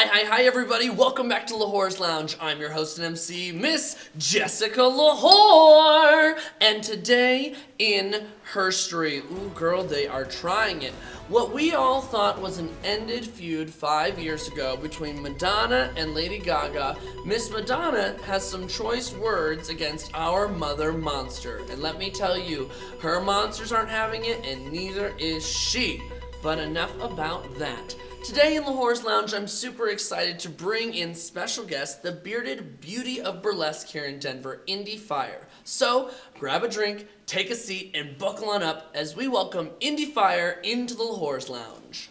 Hi, everybody. Welcome back to Lahore's Lounge. I'm your host and MC, Miss Jessica Lahore. And today in herstory, ooh, girl, they are trying it. What we all thought was an ended feud 5 years ago between Madonna and Lady Gaga, Miss Madonna has some choice words against our mother monster. And let me tell you, her monsters aren't having it, and neither is she. But enough about that. Today in Lahore's Lounge, I'm super excited to bring in special guest, the bearded beauty of burlesque here in Denver, Indy Fire. So, grab a drink, take a seat, and buckle on up as we welcome Indy Fire into the Lahore's Lounge.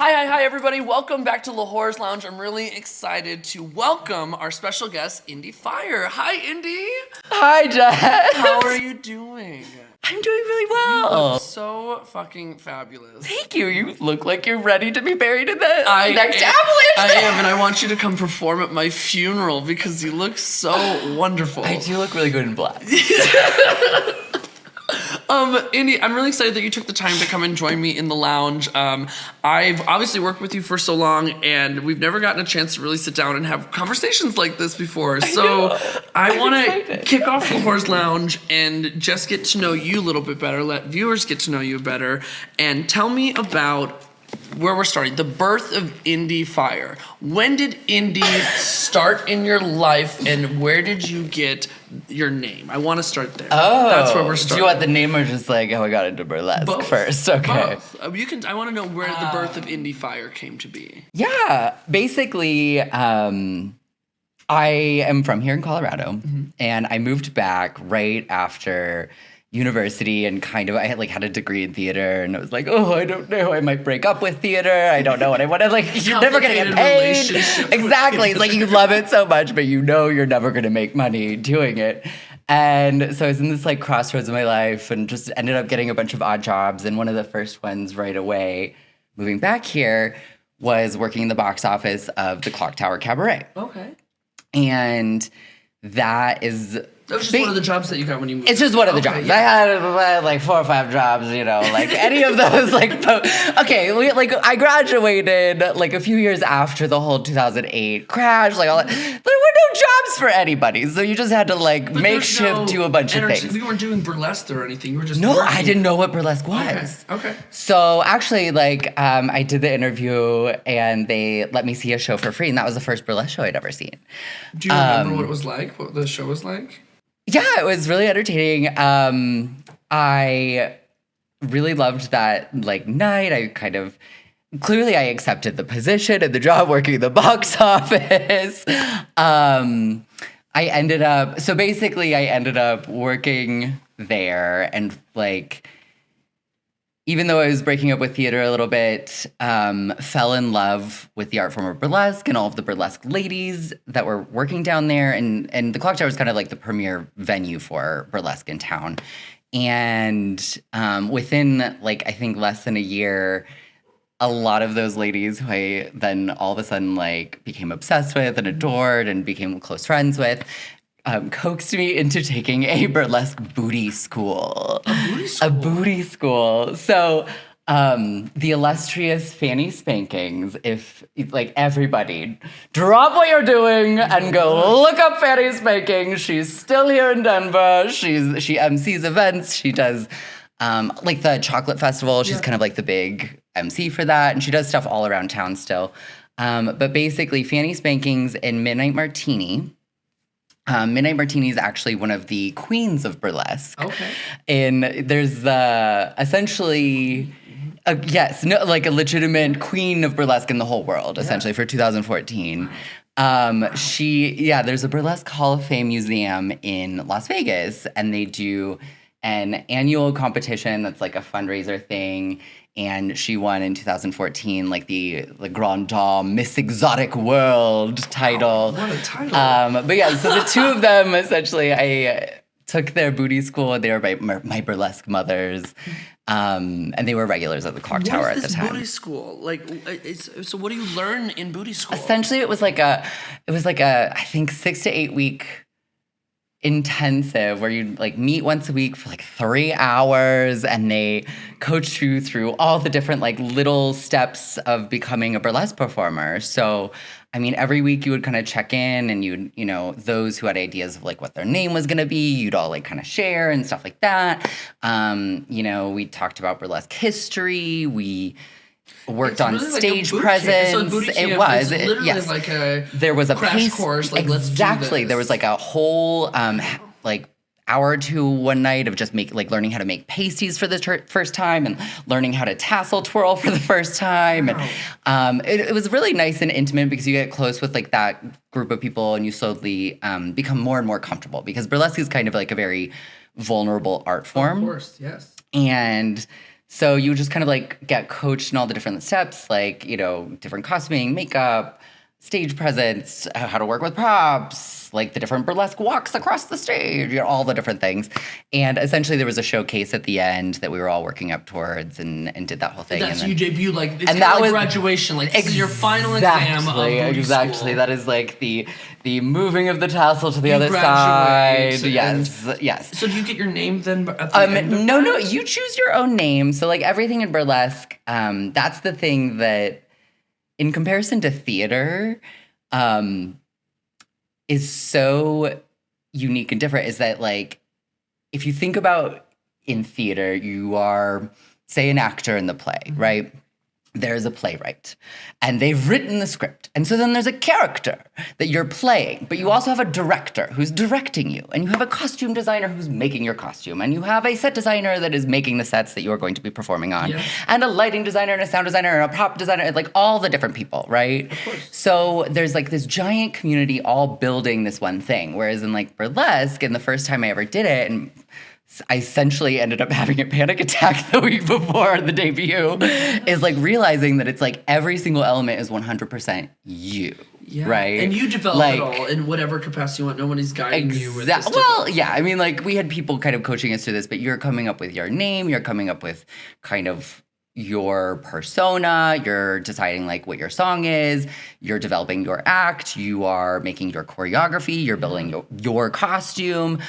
Hi, everybody. Welcome back to Lahore's Lounge. I'm really excited to welcome our special guest, Indy Fire. Hi, Indy. Hi, Jess. How are you doing? I'm doing really well. You look so fucking fabulous. Thank you. You look like you're ready to be buried in the next avalanche. I am, and I want you to come perform at my funeral because you look so wonderful. I do look really good in black. Indy, I'm really excited that you took the time to come and join me in the lounge. I've obviously worked with you for so long, and we've never gotten a chance to really sit down and have conversations like this before. So I want to kick off Lahore's Lounge and just get to know you a little bit better, let viewers get to know you better, and tell me about where we're starting, the birth of Indy Fire. When did Indy start in your life, and where did you get your name? I want to start there. Oh, that's where we're starting. Do you want the name or just like how I got into burlesque Both. first? Okay. Both. You can. I want to know where the birth of Indy Fire came to be. Yeah, basically, I am from here in Colorado, and I moved back right after university, and I had a degree in theater, and I was like, oh, I don't know, I might break up with theater. I don't know what I want to, like, you're never gonna get paid. Exactly. It's like you love it so much, but you know you're never gonna make money doing it. And so I was in this like crossroads of my life and just ended up getting a bunch of odd jobs. And one of the first ones right away, moving back here, was working in the box office of the Clock Tower Cabaret. Okay. And that is... That was just one of the jobs that you got when you moved. It's just one of the jobs. Yeah. I had like 4 or 5 jobs, you know, like any of those. I graduated like a few years after the whole 2008 crash, like all that. There were no jobs for anybody, so you just had to like makeshift to a bunch of things. You weren't doing burlesque or anything. You were just working. I didn't know what burlesque was. Okay. So actually, I did the interview and they let me see a show for free, and that was the first burlesque show I'd ever seen. Do you remember what it was like? What the show was like? Yeah, it was really entertaining. I really loved that night. Clearly I accepted the position and the job working in the box office. I ended up working there, and even though I was breaking up with theater a little bit, fell in love with the art form of burlesque and all of the burlesque ladies that were working down there. And the Clock Tower was kind of like the premier venue for burlesque in town. And within, I think less than a year, a lot of those ladies who I then all of a sudden, became obsessed with and adored and became close friends with, coaxed me into taking a burlesque booty school. A booty school. So the illustrious Fanny Spankings, if everybody, drop what you're doing and go look up Fanny Spankings. She's still here in Denver. She MCs events. She does the chocolate festival. She's kind of like the big MC for that. And she does stuff all around town still. But basically Fanny Spankings and Midnight Martini. Midnight Martini is actually one of the queens of burlesque. Okay. And there's essentially, a legitimate queen of burlesque in the whole world, essentially, for 2014. There's a Burlesque Hall of Fame museum in Las Vegas, and they do an annual competition that's like a fundraiser thing. And she won in 2014, the Grand Dame Miss Exotic World title. Oh, what a title. But yeah, so the two of them, essentially, I took their booty school, and they were my burlesque mothers. And they were regulars at the Clock Tower at the time. Booty school? So what do you learn in booty school? Essentially, it was I think 6 to 8 week intensive where you like meet once a week for like 3 hours and they coach you through all the different like little steps of becoming a burlesque performer. So I mean, every week you would kind of check in and you'd, those who had ideas of like what their name was going to be, you'd all like kind of share and stuff like that. We talked about burlesque history. We worked on really stage like presence. So booty camp it was. It's literally yes. like a there was a crash course. Like, exactly. Let's do this. There was like a whole like hour or two one night of just learning how to make pasties for the first time and learning how to tassel twirl for the first time. Wow. And it was really nice and intimate because you get close with like that group of people and you slowly become more and more comfortable because burlesque is kind of like a very vulnerable art form. Of course, yes. And so you just kind of like get coached in all the different steps, like, different costuming, makeup, stage presence, how to work with props, like the different burlesque walks across the stage, all the different things. And essentially there was a showcase at the end that we were all working up towards and did that whole thing. That's and you debut, like, it's and kind of like was graduation. Like, this is your final exam of booty Exactly. school. That is like the moving of the tassel to the other graduate, side. Yes. So do you get your name then at the end of No, that? you choose your own name. So like everything in burlesque, that's the thing that in comparison to theater, is so unique and different is that like, if you think about in theater, you are, say, an actor in the play, right? There's a playwright and they've written the script. And so then there's a character that you're playing, but you also have a director who's directing you and you have a costume designer who's making your costume and you have a set designer that is making the sets that you're going to be performing on and a lighting designer and a sound designer and a prop designer, like all the different people, right? Of course. So there's like this giant community all building this one thing. Whereas in like burlesque, and the first time I ever did it, and I essentially ended up having a panic attack the week before the debut, is like realizing that it's like every single element is 100% you, right? And you develop like, it all in whatever capacity you want. Nobody's guiding you with this. Well, yeah, I mean, like we had people kind of coaching us through this, but you're coming up with your name, you're coming up with kind of your persona, you're deciding like what your song is, you're developing your act, you are making your choreography, you're building your costume.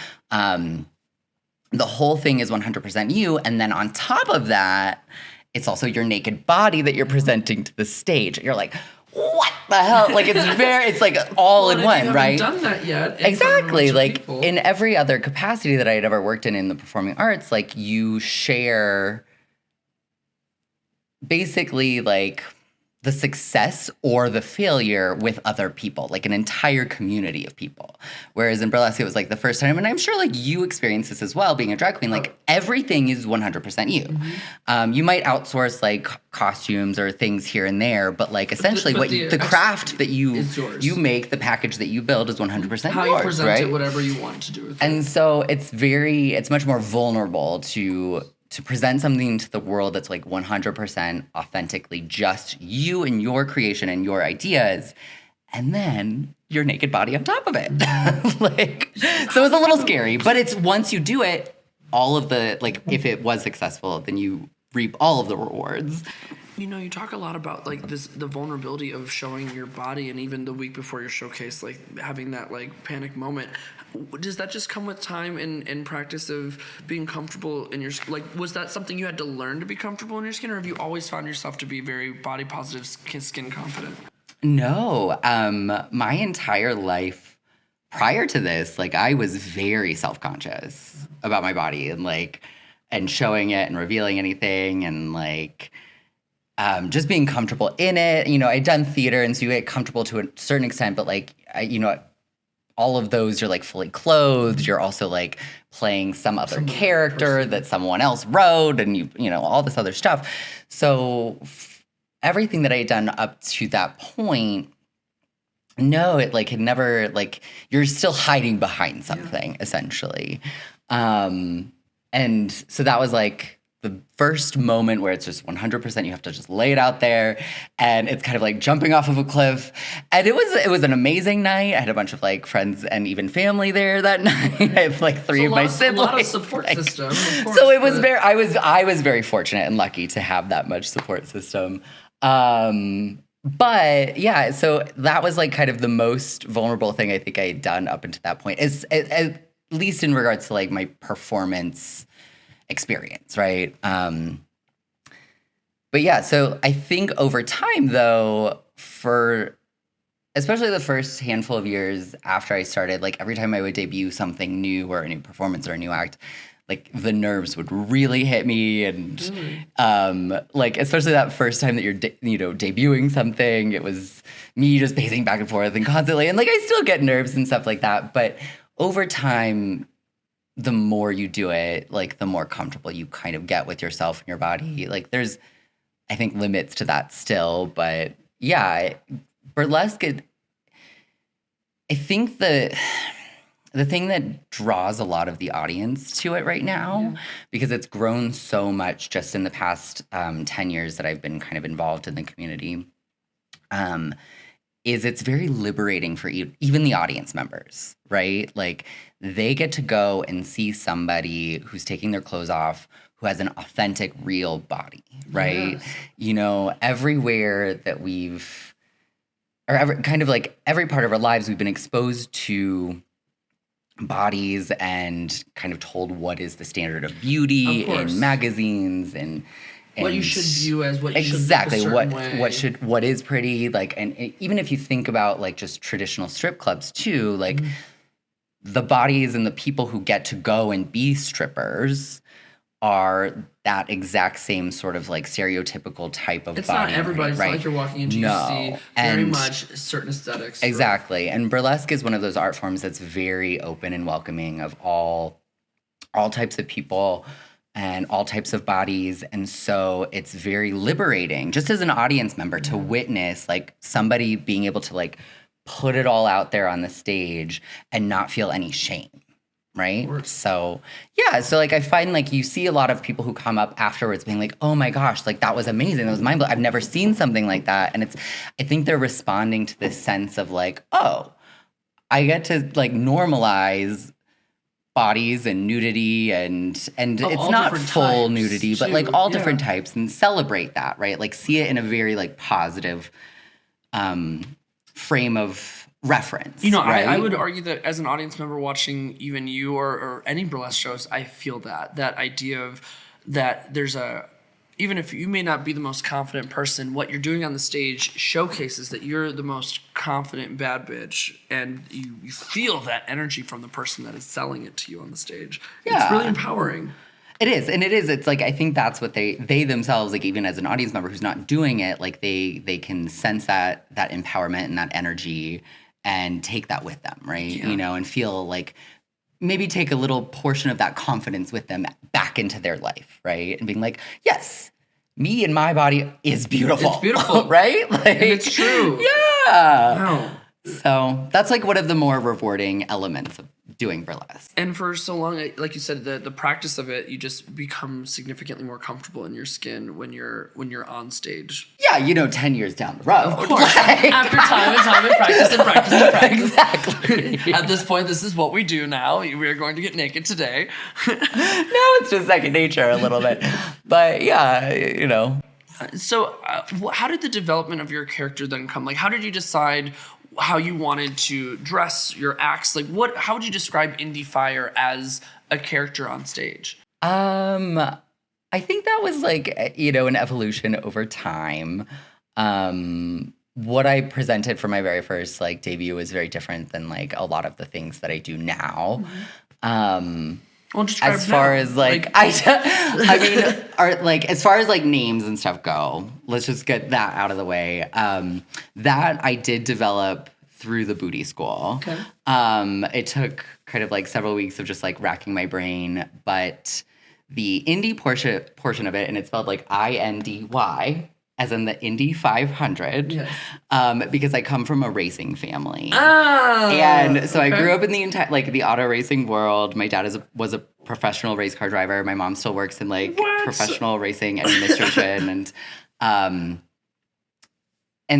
The whole thing is 100% you. And then on top of that, it's also your naked body that you're presenting to the stage. You're like, what the hell? Like, it's like all in one, right? I haven't done that yet. Exactly. Like, in every other capacity that I had ever worked in the performing arts, like, you share basically, like, the success or the failure with other people, like an entire community of people. Whereas in burlesque, it was like the first time, and I'm sure like you experience this as well, being a drag queen, like everything is 100% you. Mm-hmm. You might outsource like costumes or things here and there, but like essentially the craft that you make, the package that you build is 100% how yours, you present right? it, whatever you want to do with it. And so it's much more vulnerable to present something to the world that's like 100% authentically just you and your creation and your ideas, and then your naked body on top of it. So it's a little scary, but it's once you do it, all of the, like, if it was successful, then you reap all of the rewards. You talk a lot about like the vulnerability of showing your body, and even the week before your showcase, like having that like panic moment. Does that just come with time and practice of being comfortable in your skin? Like, was that something you had to learn to be comfortable in your skin, or have you always found yourself to be very body positive, skin confident? No, my entire life prior to this, like I was very self-conscious about my body and showing it and revealing anything and like. Just being comfortable in it. I'd done theater, and so you get comfortable to a certain extent, but like, all of those, you're like fully clothed. You're also like playing some other character that someone else wrote, and all this other stuff. So everything that I had done up to that point, no, it like had never like you're still hiding behind something essentially, and so that was like. The first moment where it's just 100%, you have to just lay it out there, and it's kind of like jumping off of a cliff. And it was an amazing night. I had a bunch of like friends and even family there that night. I have like three of my siblings. A lot of support system. Of course, so it was I was very fortunate and lucky to have that much support system. But yeah, so that was like kind of the most vulnerable thing I think I had done up until that point. least in regards to like my performance experience, right? But yeah, so I think over time though, for especially the first handful of years after I started, like every time I would debut something new or a new performance or a new act, like the nerves would really hit me, and like especially that first time that you're debuting something, it was me just pacing back and forth and constantly, and like I still get nerves and stuff like that, but over time, the more you do it, like the more comfortable you kind of get with yourself and your body. Like there's, I think, limits to that still, but yeah, burlesque. I think the thing that draws a lot of the audience to it right now, because it's grown so much just in the past 10 years that I've been kind of involved in the community, is it's very liberating for even the audience members, right? Like they get to go and see somebody who's taking their clothes off, who has an authentic, real body, right? Yes. You know, everywhere that every part of our lives, we've been exposed to bodies and kind of told what is the standard of beauty in magazines and what you should view as what you exactly should look a certain way. What is pretty, like, and even if you think about like just traditional strip clubs too, like the bodies and the people who get to go and be strippers are that exact same sort of like stereotypical type of body. It's not everybody. It's not like you're walking into, you see very much certain aesthetics. Exactly. Right? And burlesque is one of those art forms that's very open and welcoming of all types of people and all types of bodies. And so it's very liberating just as an audience member to witness like somebody being able to like put it all out there on the stage and not feel any shame. Right. So, yeah. So, like, I find, like, you see a lot of people who come up afterwards being like, oh, my gosh, like, that was amazing. That was mind-blowing. I've never seen something like that. And I think they're responding to this sense of, like, oh, I get to, like, normalize bodies and nudity and it's not full nudity, but, like, all different types and celebrate that, right? Like, see it in a very, like, positive frame of reference. You know, right? I would argue that as an audience member watching even you or any burlesque shows, I feel that idea of that there's even if you may not be the most confident person, what you're doing on the stage showcases that you're the most confident bad bitch, and you feel that energy from the person that is selling it to you on the stage. Yeah. It's really empowering. It is, and it is. It's like I think that's what they themselves, like even as an audience member who's not doing it, like they can sense that empowerment and that energy and take that with them, right? Yeah. You know, and feel like maybe take a little portion of that confidence with them back into their life, right? And being like, yes, me and my body is beautiful. It's beautiful. Right? Like, and it's true. Yeah. Wow. So that's like one of the more rewarding elements of doing burlesque. And for so long, like you said, the practice of it, you just become significantly more comfortable in your skin when you're on stage. Yeah, you know, 10 years down the road. Of course. After time and time and practice and practice and practice. Exactly. At this point, this is what we do now. We are going to get naked today. No, it's just second nature a little bit. But yeah, you know. So how did the development of your character then come? Like, how did you decide how you wanted to dress your acts? Like, how would you describe Indy Fire as a character on stage? I think that was like, you know, an evolution over time. What I presented for my very first like debut was very different than like a lot of the things that I do now. Well, as far as like I mean, like as far as like names and stuff go, let's just get that out of the way. That I did develop through the booty school. Okay. It took kind of like several weeks of just like racking my brain, but the Indy portion of it, and it's spelled like INDY, as in the Indy 500, yes. Because I come from a racing family. Oh, and so I grew up in the entire, like the auto racing world. My dad was a professional race car driver. My mom still works in like professional racing administration. And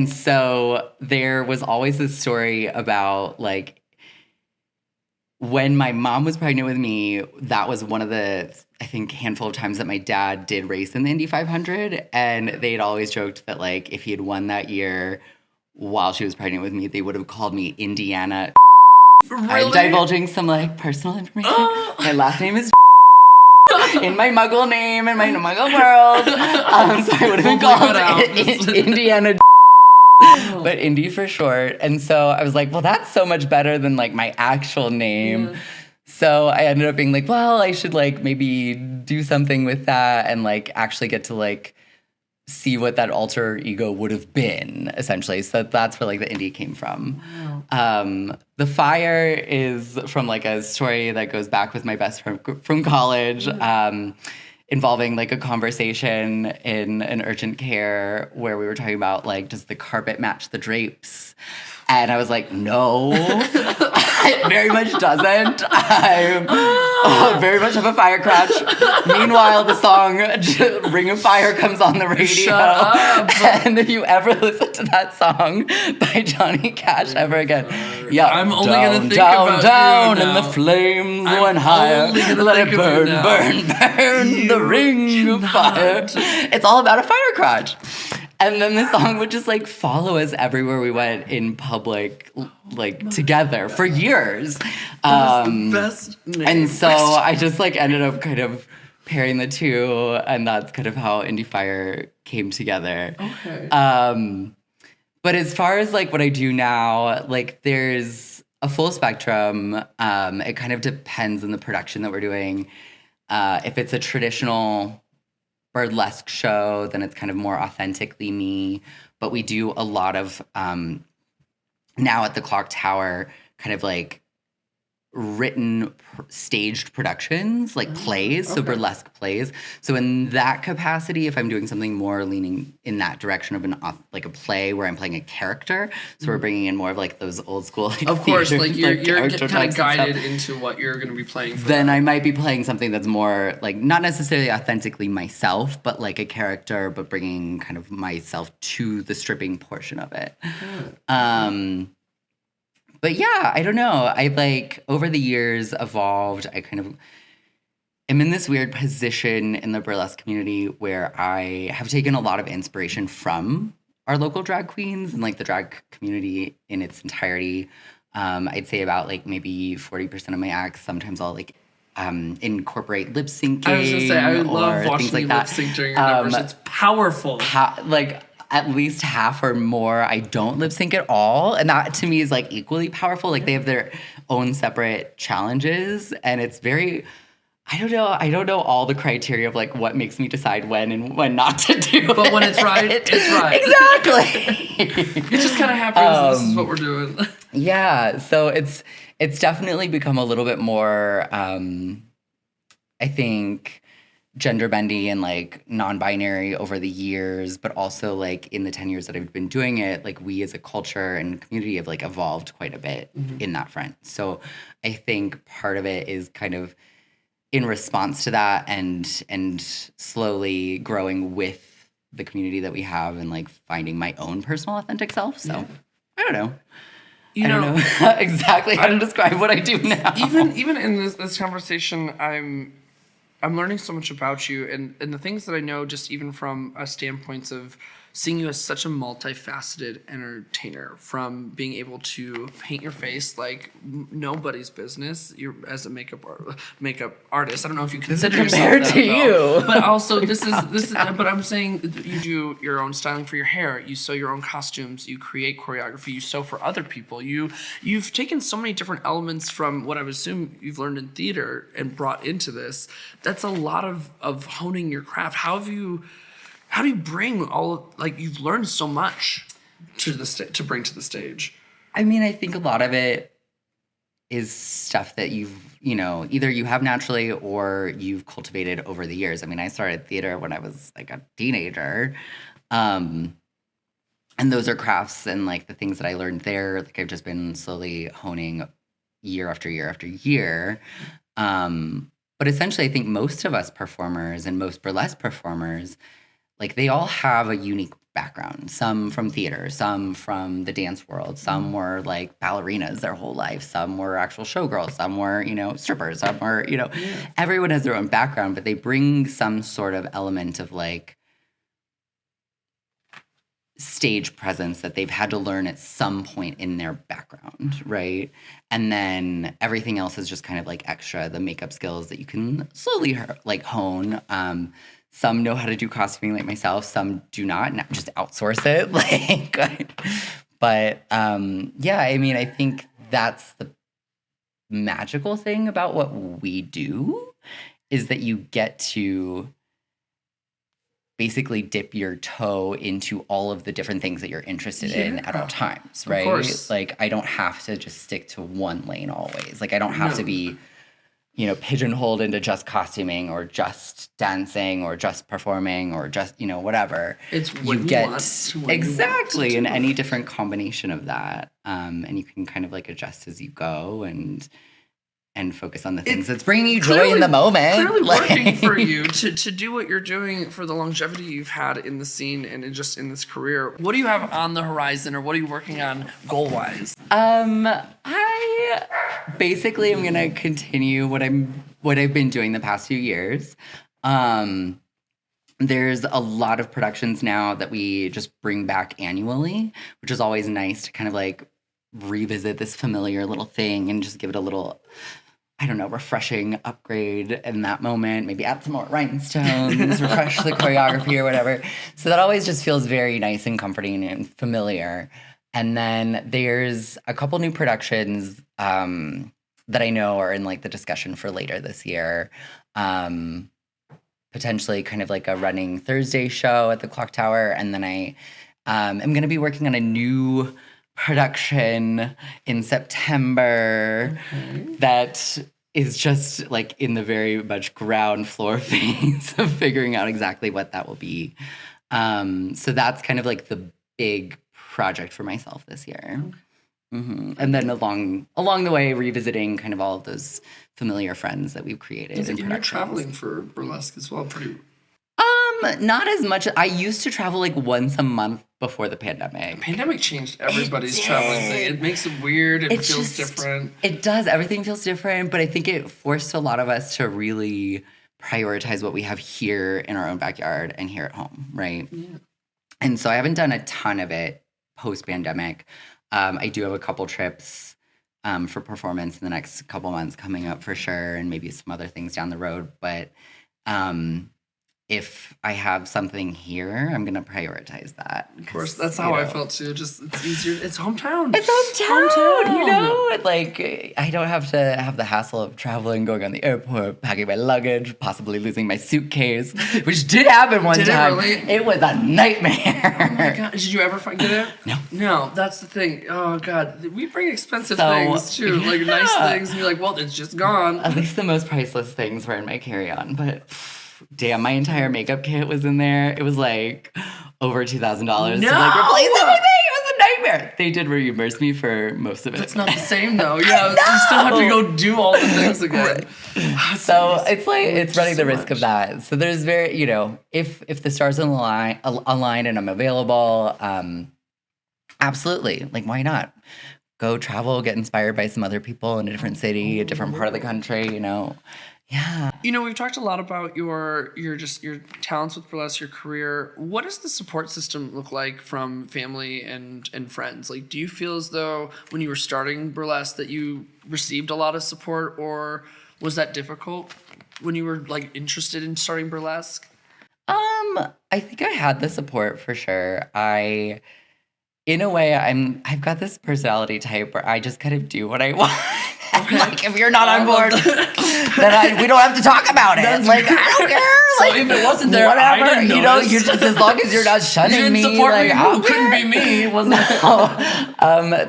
so there was always this story about like, when my mom was pregnant with me, that was one of the, I think, handful of times that my dad did race in the Indy 500. And they'd always joked that, like, if he had won that year while she was pregnant with me, they would have called me Indiana. Really? I'm divulging some like personal information. My last name is in my Muggle name in my Muggle world. So I would have been called Indiana. But Indy for short. And so I was like, well, that's so much better than like my actual name. Yeah. So I ended up being like, well, I should like maybe do something with that and like actually get to like see what that alter ego would have been, essentially. So that's where like the Indy came from. Wow. The Fire is from like a story that goes back with my best friend from college. Involving like a conversation in an urgent care where we were talking about like, does the carpet match the drapes? And I was like, no, it very much doesn't. I very much have a fire crotch. Meanwhile, the song Ring of Fire comes on the radio. Shut up. And if you ever listen to that song by Johnny Cash ever again, yeah, I'm only going to think down, about down, you and now. The flames went higher. Let it burn, burn, the ring of fire. It's all about a fire crotch. And then the song would just like follow us everywhere we went in public, like together for years. The best name. And so I just like ended up kind of pairing the two, and that's kind of how Indy Fire came together. Okay. But as far as like what I do now, like there's a full spectrum. It kind of depends on the production that we're doing. If it's a traditional burlesque show, then it's kind of more authentically me. But we do a lot of now at the Clock Tower, kind of like written staged productions, like plays, so burlesque plays. So in that capacity, if I'm doing something more leaning in that direction of like a play where I'm playing a character, so we're bringing in more of like those old school, like, of course, theater, like you're kind of guided stuff. into what you're going to be playing. Then I might be playing something that's more like not necessarily authentically myself, but like a character, but bringing kind of myself to the stripping portion of it. But yeah, I don't know. I like over the years evolved. I kind of am in this weird position in the burlesque community where I have taken a lot of inspiration from our local drag queens and like the drag community in its entirety. I'd say about like maybe 40% of my acts. Sometimes I'll like incorporate lip syncing. I was gonna say I love watching you lip sync during your numbers. It's powerful. Like at least half or more I don't lip sync at all, and that to me is like equally powerful. Like they have their own separate challenges, and it's very I don't know all the criteria of like what makes me decide when and when not to do it. But when it's right, it's right. Exactly. It just kind of happens. This is what we're doing. Yeah, so it's definitely become a little bit more I think gender bendy and like non-binary over the years, but also like in the 10 years that I've been doing it, like we as a culture and community have like evolved quite a bit in that front. So I think part of it is kind of in response to that and slowly growing with the community that we have and like finding my own personal authentic self. So I don't know. I don't know exactly how to describe what I do now. Even in this conversation, I'm learning so much about you and the things that I know just even from a standpoint of seeing you as such a multifaceted entertainer, from being able to paint your face like nobody's business. You're as a makeup artist. I don't know if you consider compared yourself to that, you, though. But also this is. But I'm saying you do your own styling for your hair. You sew your own costumes. You create choreography. You sew for other people. You've taken so many different elements from what I would assume you've learned in theater and brought into this. That's a lot of honing your craft. How do you bring you've learned so much to bring to the stage? I mean, I think a lot of it is stuff that either you have naturally or you've cultivated over the years. I mean, I started theater when I was like a teenager. And those are crafts and like the things that I learned there, like I've just been slowly honing year after year after year. But essentially, I think most of us performers and most burlesque performers, like they all have a unique background. Some from theater, some from the dance world, some were like ballerinas their whole life, some were actual showgirls, some were, strippers, some were, everyone has their own background, but they bring some sort of element of like stage presence that they've had to learn at some point in their background, right? And then everything else is just kind of like extra, the makeup skills that you can slowly like hone. Some know how to do costuming like myself, some do not, and just outsource it. Like, but yeah, I mean, I think that's the magical thing about what we do is that you get to basically dip your toe into all of the different things that you're interested in at all times, right? Of course. Like, I don't have to just stick to one lane always. Like, I don't have to be, you know, pigeonholed into just costuming or just dancing or just performing or just, you know, whatever. It's what you get exactly in any different combination of that, and you can kind of like adjust as you go and focus on the things that's bringing you joy in the moment. Clearly working for you to do what you're doing for the longevity you've had in the scene and just in this career. What do you have on the horizon, or what are you working on goal-wise? I basically am gonna continue what I've been doing the past few years. There's a lot of productions now that we just bring back annually, which is always nice to kind of like revisit this familiar little thing and just give it a little, I don't know, refreshing upgrade in that moment. Maybe add some more rhinestones, refresh the choreography or whatever. So that always just feels very nice and comforting and familiar. And then there's a couple new productions that I know are in like the discussion for later this year. Potentially kind of like a running Thursday show at the Clock Tower. And then I am going to be working on a new production in September that is just like in the very much ground floor phase of figuring out exactly what that will be. So that's kind of like the big project for myself this year. Mm-hmm. And then along the way, revisiting kind of all of those familiar friends that we've created. And you're traveling for Burlesque as well, pretty. Not as much. I used to travel like once a month before the pandemic. The pandemic changed everybody's traveling thing. It makes it weird. It feels different. It does. Everything feels different, but I think it forced a lot of us to really prioritize what we have here in our own backyard and here at home, right? Yeah. And so I haven't done a ton of it post-pandemic. I do have a couple trips for performance in the next couple months coming up for sure, and maybe some other things down the road. But if I have something here, I'm gonna prioritize that. Of course, that's how I felt too. Just it's easier. It's hometown. It's hometown. You know, like I don't have to have the hassle of traveling, going on the airport, packing my luggage, possibly losing my suitcase, which did happen one time. It really? It was a nightmare. Oh my god! Did you ever get it? No. No, that's the thing. Oh god, we bring expensive things too, like nice things, and you're like, well, it's just gone. At least the most priceless things were in my carry-on, but. Damn, my entire makeup kit was in there. It was like over $2,000 to like replace everything. It was a nightmare. They did reimburse me for most of it. It's not the same though. Yeah, you still have to go do all the things again. So it's like it's running the risk of that. So there's very, you know, if the stars align and I'm available, absolutely. Like why not? Go travel, get inspired by some other people in a different city, a different part of the country, you know. Yeah. You know, we've talked a lot about your talents with burlesque, your career. What does the support system look like from family and friends? Like, do you feel as though when you were starting burlesque that you received a lot of support, or was that difficult when you were like interested in starting burlesque? I think I had the support for sure. In a way, I've got this personality type where I just kind of do what I want. Okay. Like, if you're not on board, then we don't have to talk about it. Like, I don't care. Like, so if it wasn't there, whatever, I didn't notice. You just as long as you're not shunning me. You didn't support like, me. Who couldn't be me? Wasn't it?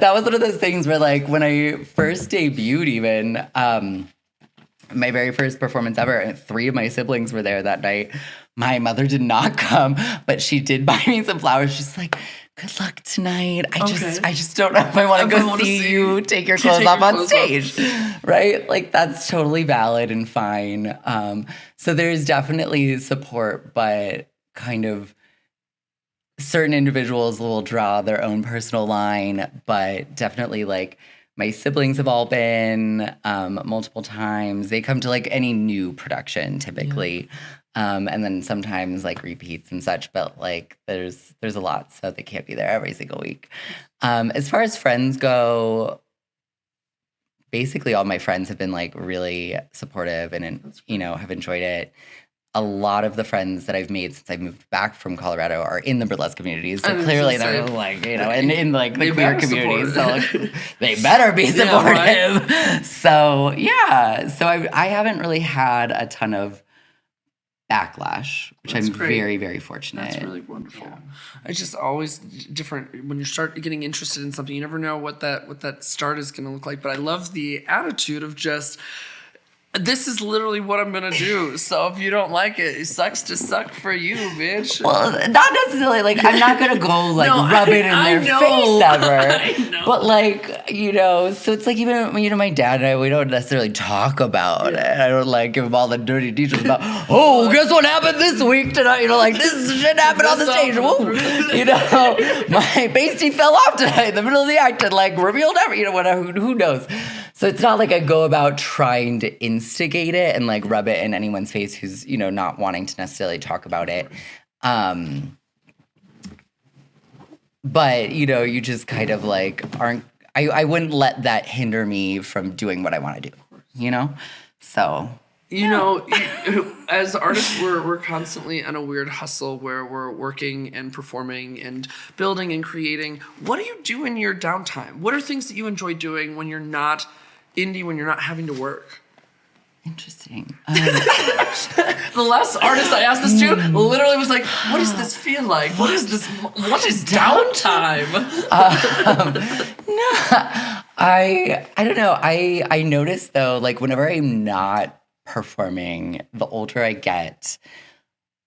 That was one of those things where, like, when I first debuted, even my very first performance ever, and 3 of my siblings were there that night. My mother did not come, but she did buy me some flowers. She's like, good luck tonight. I just don't know if I want to go see you take your clothes off on stage. Right? Like, that's totally valid and fine. So there's definitely support, but kind of certain individuals will draw their own personal line, but definitely like my siblings have all been multiple times. They come to like any new production typically. And then sometimes like repeats and such, but like there's a lot, so they can't be there every single week. As far as friends go, basically all my friends have been like really supportive and have enjoyed it. A lot of the friends that I've made since I moved back from Colorado are in the burlesque communities. So clearly they're like, and in like the queer community. So like, they better be supportive. Yeah, right? So yeah. So I haven't really had a ton of backlash, which I'm very, very fortunate. That's really wonderful. Yeah. It's just always different when you start getting interested in something. You never know what that start is going to look like. But I love the attitude of just, this is literally what I'm going to do. So if you don't like it, it sucks to suck for you, bitch. Well, not necessarily. Like, I'm not going to go, like, rub it in their face ever. I know. But, like, so it's like even, my dad and I, we don't necessarily talk about it. I don't, like, give him all the dirty details about, guess what happened this week tonight? Like, this shit happened on the stage. Woo. My pasty fell off tonight in the middle of the act and, like, revealed everything. Whatever. Who knows? So it's not like I go about trying to instigate it and like rub it in anyone's face who's, not wanting to necessarily talk about it. But, you just kind of like I wouldn't let that hinder me from doing what I want to do, So. As artists, we're constantly on a weird hustle where we're working and performing and building and creating. What do you do in your downtime? What are things that you enjoy doing when you're not indie, when you're not having to work? Interesting. The last artist I asked this to literally was like, what does this feel like? What is this? What is downtime? No, I don't know. I notice though, like whenever I'm not performing, the older I get,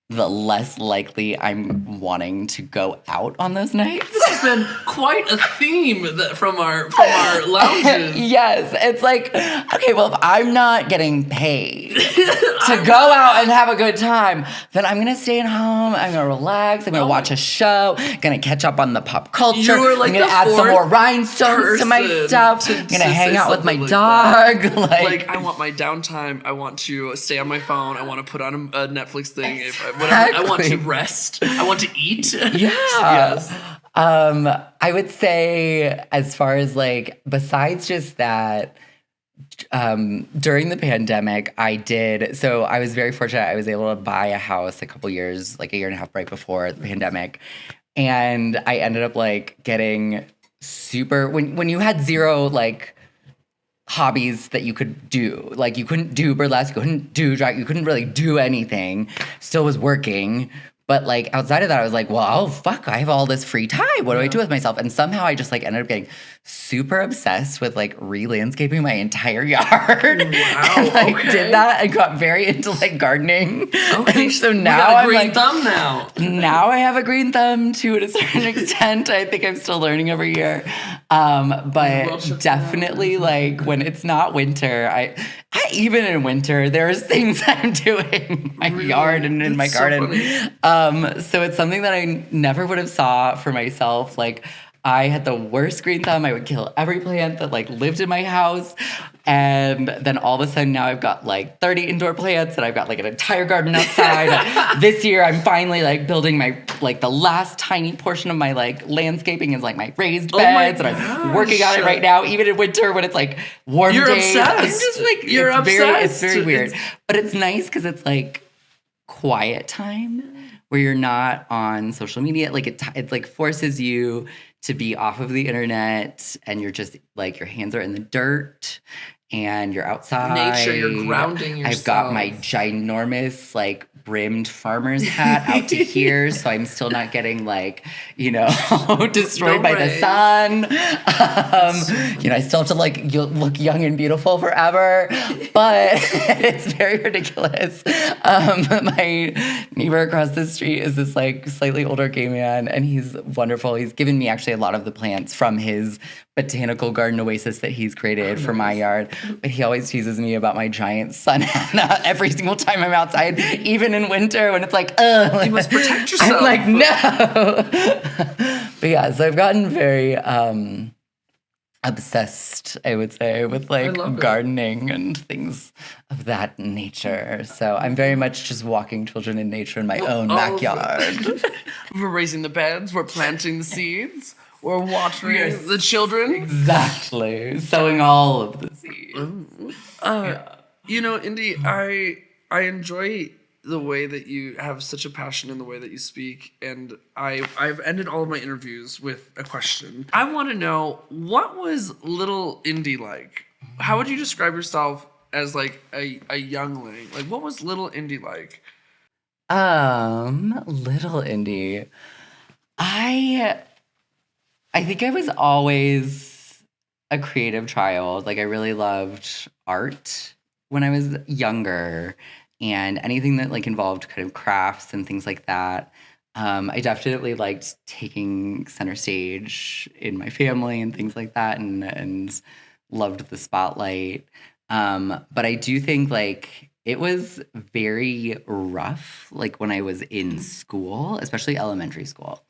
the less likely I'm wanting to go out on those nights. This has been quite a theme from our lounges. Yes, it's like, okay, well, if I'm not getting paid to go out and have a good time, then I'm gonna stay at home. I'm gonna relax. I'm gonna watch a show. Gonna catch up on the pop culture. Like I'm gonna add some more rhinestones to my stuff. I'm gonna hang out with my dog. Like I want my downtime. I want to stay on my phone. I want to put on a Netflix thing. I want to rest. I want to eat. Yeah. Yes. I would say, as far as like, besides just that, during the pandemic, I was very fortunate. I was able to buy a house a couple years, like a year and a half right before the pandemic. And I ended up like getting super, when you had zero like hobbies that you could do, like you couldn't do burlesque, you couldn't do drag, you couldn't really do anything, still was working. But like outside of that, I was like, well, fuck, I have all this free time. What do I do with myself? And somehow I just like ended up getting super obsessed with like re-landscaping my entire yard. Wow. And like did that and got very into like gardening. Okay. And so now I'm like, thumb now. Now I have a green thumb to a certain extent. I think I'm still learning every year. But definitely like when it's not winter, I even in winter, there's things I'm doing in my yard and in my garden. So it's something that I never would have saw for myself. Like I had the worst green thumb. I would kill every plant that like lived in my house. And then all of a sudden now I've got like 30 indoor plants and I've got like an entire garden outside. This year I'm finally like building my, like the last tiny portion of my like landscaping is like my raised beds. And I'm working on it right now, even in winter when it's like warm You're days. Obsessed. I'm just like, You're obsessed. It's very weird. But it's nice because it's like quiet time where you're not on social media. Like it like forces you to be off of the internet and you're just like your hands are in the dirt and you're outside. Nature, you're grounding yourself. I've got my ginormous like brimmed farmer's hat out to here, so I'm still not getting like, destroyed by the sun. I still have to like look young and beautiful forever, but it's very ridiculous. My neighbor across the street is this like slightly older gay man, and he's wonderful. He's given me actually a lot of the plants from his botanical garden oasis that he's created for my yard, but he always teases me about my giant sun hat every single time I'm outside, even in winter when it's like, ugh. You must protect yourself. I'm like, no. But yeah, so I've gotten very obsessed, I would say, with like gardening and things of love that nature. So I'm very much just walking children in nature in my own backyard. We're raising the beds. We're planting the seeds. We're watering the children. Exactly. Sowing all of the seeds. You know, Indy, I enjoy the way that you have such a passion in the way that you speak, and I've ended all of my interviews with a question. I want to know, what was little Indy like? How would you describe yourself as like a youngling? Like, what was little Indy like? Little Indy. I think I was always a creative child. Like, I really loved art when I was younger, and anything that like involved kind of crafts and things like that. I definitely liked taking center stage in my family and things like that, and loved the spotlight. But I do think like it was very rough, like when I was in school, especially elementary school.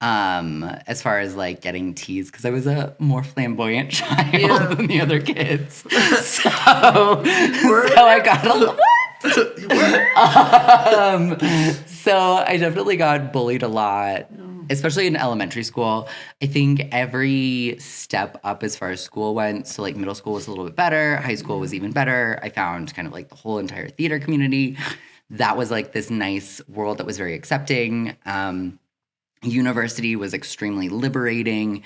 As far as like getting teased, because I was a more flamboyant child than the other kids. So I got a little. So I definitely got bullied a lot, especially in elementary school. I think every step up as far as school went, so like middle school was a little bit better, high school was even better. I found kind of like the whole entire theater community. That was like this nice world that was very accepting. University was extremely liberating.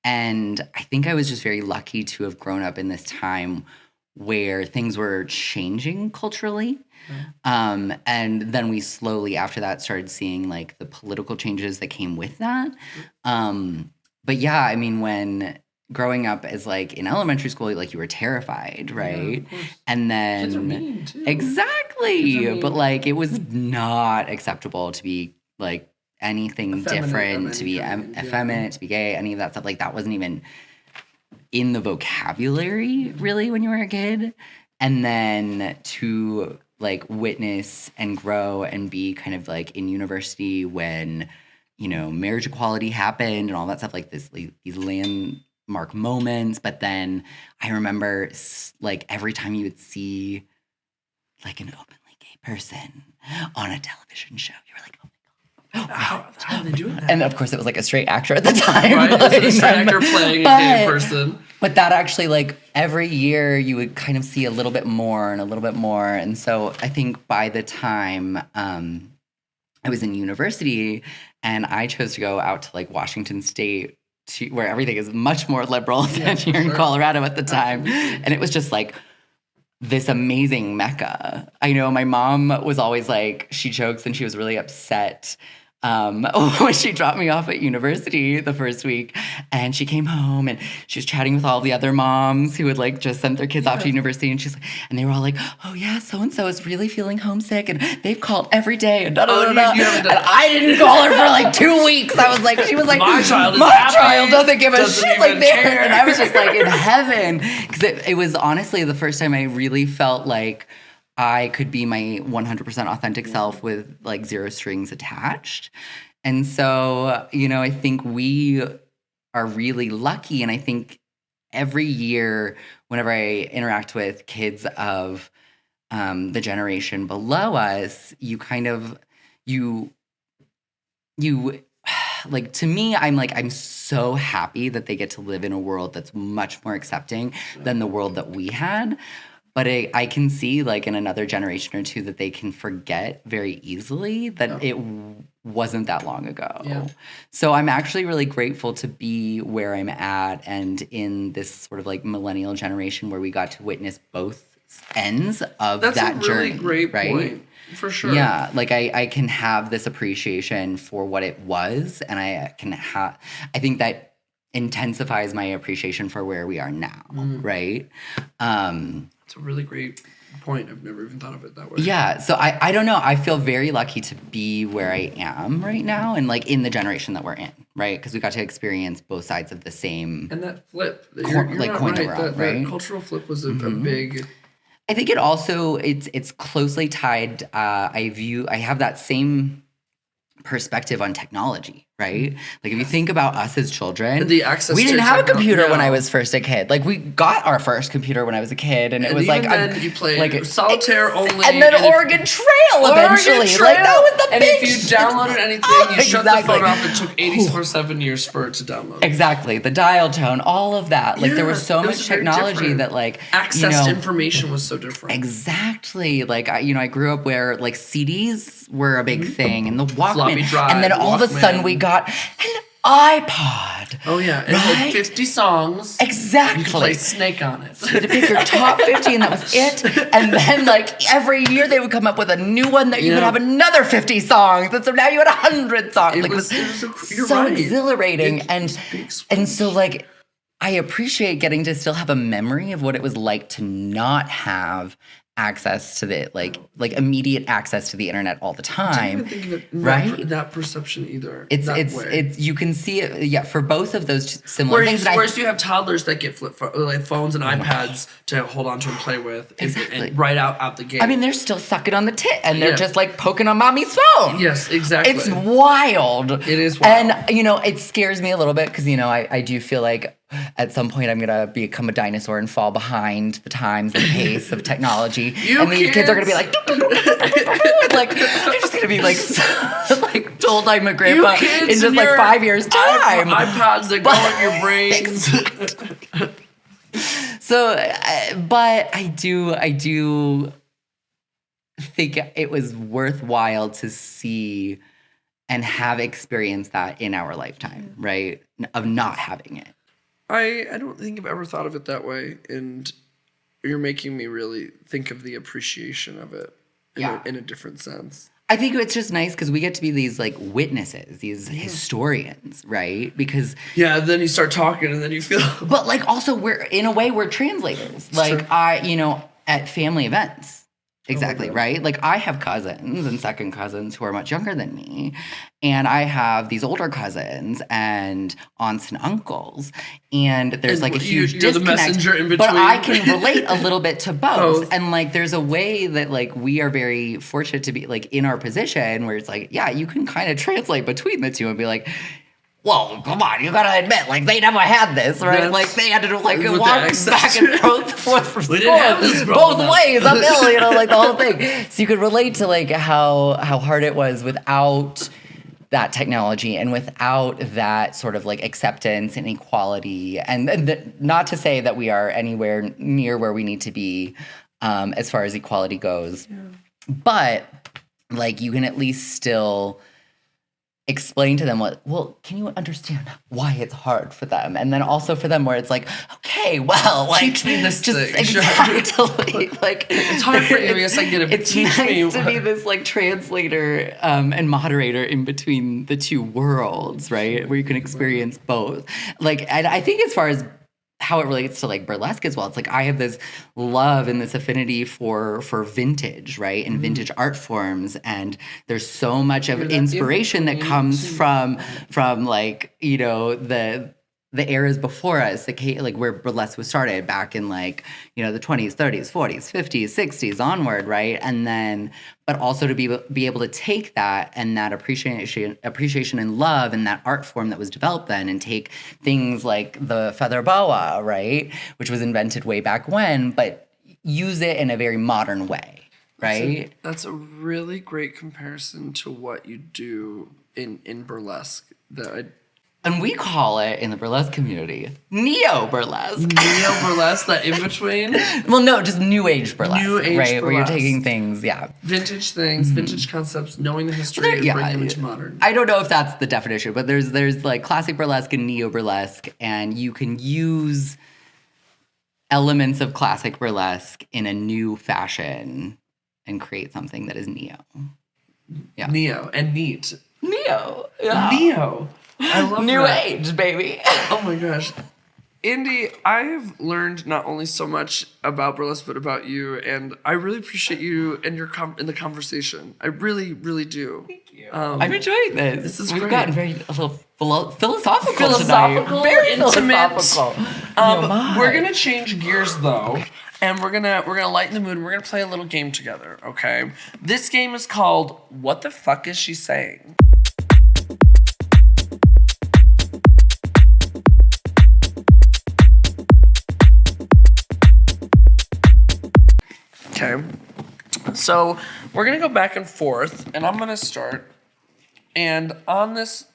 And I think I was just very lucky to have grown up in this time where things were changing culturally. And then we slowly after that started seeing like the political changes that came with that. But yeah, I mean, when growing up as like in elementary school, like you were terrified, right? Yeah, and then kids are mean too. Exactly. But like it was not acceptable to be like anything different, to be effeminate, to be gay, any of that stuff. Like that wasn't even in the vocabulary really when you were a kid. And then to like witness and grow and be kind of like in university when, you know, marriage equality happened and all that stuff, like this, like, these landmark moments. But then I remember like every time you would see like an openly gay person on a television show, you were like, oh, how are they doing that? And of course, it was like a straight actor at the time. Right? Like, a straight actor playing a gay person. But that actually, like, every year you would kind of see a little bit more and a little bit more. And so I think by the time I was in university and I chose to go out to, like, Washington State, where everything is much more liberal than here in Colorado at the time. Absolutely. And it was just, like, this amazing mecca. I know my mom was always like, she jokes and she was really upset when she dropped me off at university the first week, and she came home and she was chatting with all the other moms who had like just sent their kids off to university, and she's like, and they were all like, oh yeah, so and so is really feeling homesick and they've called every day and da da da da. And I didn't call her for like 2 weeks. I was like, she was like, my child doesn't give a shit like there, and I was just like in heaven, because it was honestly the first time I really felt like I could be my 100% authentic self with like zero strings attached. And so, you know, I think we are really lucky. And I think every year, whenever I interact with kids of the generation below us, you kind of, you like, to me, I'm so happy that they get to live in a world that's much more accepting than the world that we had. But I can see, like, in another generation or two that they can forget very easily that it wasn't that long ago. Yeah. So I'm actually really grateful to be where I'm at and in this sort of, like, millennial generation where we got to witness both ends of that journey. That's a really great point, for sure. Yeah, like, I can have this appreciation for what it was, and I think that intensifies my appreciation for where we are now, right? It's a really great point. I've never even thought of it that way. Yeah, so I don't know. I feel very lucky to be where I am right now and, like, in the generation that we're in, right? Because we got to experience both sides of the same... And that flip. You're not right. That cultural flip was a big... I think it also, it's closely tied. I have that same perspective on technology, right? Like if you think about us as children, The access we to didn't have a computer when I no. was first a kid. Like we got our first computer when I was a kid, and it was even like then you played like solitaire only, and then Oregon Trail eventually. Oregon Trail. Like that was the and big. if you downloaded anything, you shut the phone off. It took 87 years for it to download. Exactly, the dial tone, all of that. Like there was so it much was very technology different. that like access to information was so different. Exactly. Like I grew up where like CDs were a big thing, and the Floppy Walkman, drive, and then all of a sudden Walkman. we got an iPod. Oh yeah, it had 50 songs. Exactly. You could play Snake on it. You had to pick your top 50 and that was it. And then like every year they would come up with a new one that you would have another 50 songs. And so now you had 100 songs. It like was you're so right. exhilarating. It And so like I appreciate getting to still have a memory of what it was like to not have access to the like immediate access to the internet all the time. I didn't even think of it right? that perception either. It's you can see it for both of those similar things. Whereas you have toddlers that get like phones and iPads to hold on to and play with, and right out the gate. I mean, they're still sucking on the tit, and they're just like poking on mommy's phone. Yes, exactly. It's wild. It is wild. And it scares me a little bit because I do feel like at some point I'm gonna become a dinosaur and fall behind the times and pace of technology. And these kids are gonna be like, like I'm just gonna be like, like told I'm a grandpa in just like 5 years time. iPods that go in your brains. So, but I do think it was worthwhile to see and have experienced that in our lifetime, right? Of not having it. I don't think I've ever thought of it that way, and you're making me really think of the appreciation of it in a different sense. I think it's just nice because we get to be these like witnesses, these historians, right? Because then you start talking, and then you feel. But like also we're translators. Like true. At family events. Exactly, right? Like I have cousins and second cousins who are much younger than me. And I have these older cousins and aunts and uncles. And there's like a huge you're disconnect. The messenger in between. But I can relate a little bit to both. And like there's a way that like we are very fortunate to be like in our position where it's like, yeah, you can kind of translate between the two and be like, well, come on, you gotta admit, like, they never had this, right? Like, they had to, like, walk back and forth from we didn't have this both ways uphill, like, the whole thing. So you could relate to, like, how hard it was without that technology and without that sort of, like, acceptance and equality. And not to say that we are anywhere near where we need to be as far as equality goes. Yeah. But, like, you can at least still explain to them can you understand why it's hard for them? And then also for them where it's like, okay, well, like teach me this just thing. Exactly. Like it's hard for you, yes, I get it. It's teach nice me to be this like translator and moderator in between the two worlds, right? Where you can experience both. Like, and I think as far as how it relates to like burlesque as well. It's like I have this love and this affinity for vintage, right? And vintage art forms. And there's so much of inspiration that comes from like, the eras before us, like where burlesque was started back in like, the 20s, 30s, 40s, 50s, 60s onward, right? And then, but also to be able to take that and that appreciation and love and that art form that was developed then and take things like the feather boa, right? Which was invented way back when, but use it in a very modern way, right? That's a really great comparison to what you do in burlesque and we call it in the burlesque community neo-burlesque. Neo-burlesque, that in between? Well, no, just new age burlesque. New age right? burlesque. Where you're taking things, vintage things, vintage concepts, knowing the history and bringing them into modern. I don't know if that's the definition, but there's like classic burlesque and neo-burlesque, and you can use elements of classic burlesque in a new fashion and create something that is neo. Yeah. Neo and neat. Neo. Yeah. Neo. I love New that. age, baby. Oh my gosh. Indy, I have learned not only so much about burlesque, but about you, and I really appreciate you and your in the conversation. I really, really do. Thank you. I'm enjoying this. This is We've great. gotten very philosophical tonight. Very intimate. Philosophical. We're gonna change gears though, and we're gonna lighten the mood. And we're gonna play a little game together. Okay. This game is called "What the Fuck Is She Saying?" So we're going to go back and forth, and I'm going to start. And on this,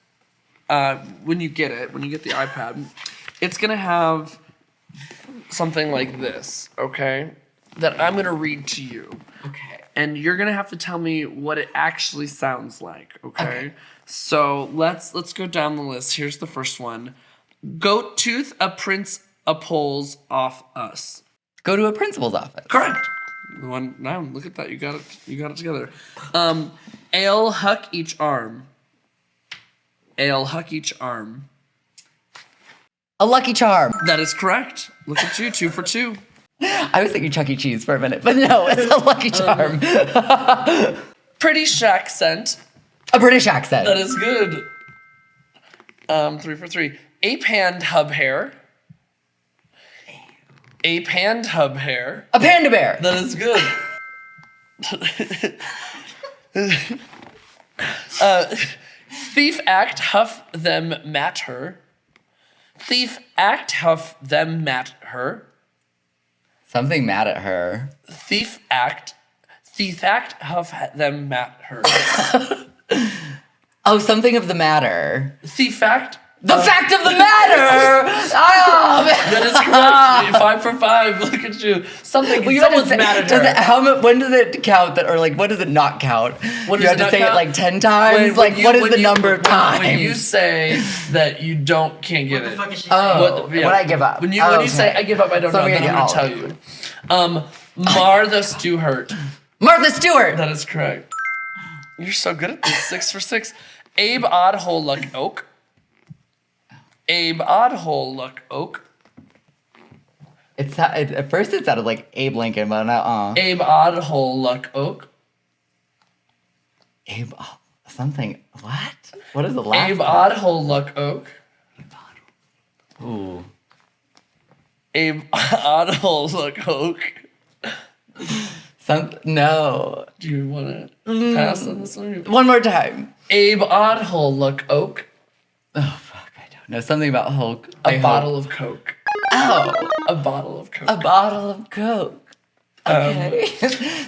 when you get the iPad, it's going to have something like this, okay? That I'm going to read to you. Okay. And you're going to have to tell me what it actually sounds like, okay? So let's go down the list. Here's the first one. Goat tooth a prince a poles off us. Go to a principal's office. Correct. Now look at that. You got it together. Ale huck each arm. Ale huck each arm. A Lucky Charm. That is correct. Look at you, 2 for 2. I was thinking Chuck E. Cheese for a minute, but no, it's a Lucky Charm. British accent. A British accent. That is good. 3 for 3. Ape hand hub hair. Ape hand hub hair. A panda bear. That is good. Thief act huff them mat her. Thief act huff them mat her. Something mad at her. Thief act huff them mat her. Oh, something of the matter. Thief act. The fact of the matter! Oh, That is correct. 5 for 5. Look at you. Something. well, you Someone's have to mad say, at her. when does it count that, or like, when does it not count? When you does have it to not say count? it like 10 times? What is the number of times? When you say that you can't get What the it. fuck is she Oh, saying? when I give up. When you Oh, say okay. I give up, I don't So know. I'm Then gonna I'm get gonna tell you. Martha Stewart. Martha Stewart! That is correct. You're so good at this. 6 for 6. Abe Oddhole Luck Oak. Abe Oddhole Luck Oak. At first it sounded like Abe Lincoln, but not Abe Oddhole Luck Oak. Abe, something, what? What is the last Abe one? Oddhole Luck Oak. Ooh. Abe Oddhole Luck Oak. No. Do you want to pass on this one? One more time. Abe Oddhole Luck Oak. Oh, fuck, I don't know. Something about Hulk. A bottle of Coke. Oh, A bottle of Coke. a bottle of Coke. Okay.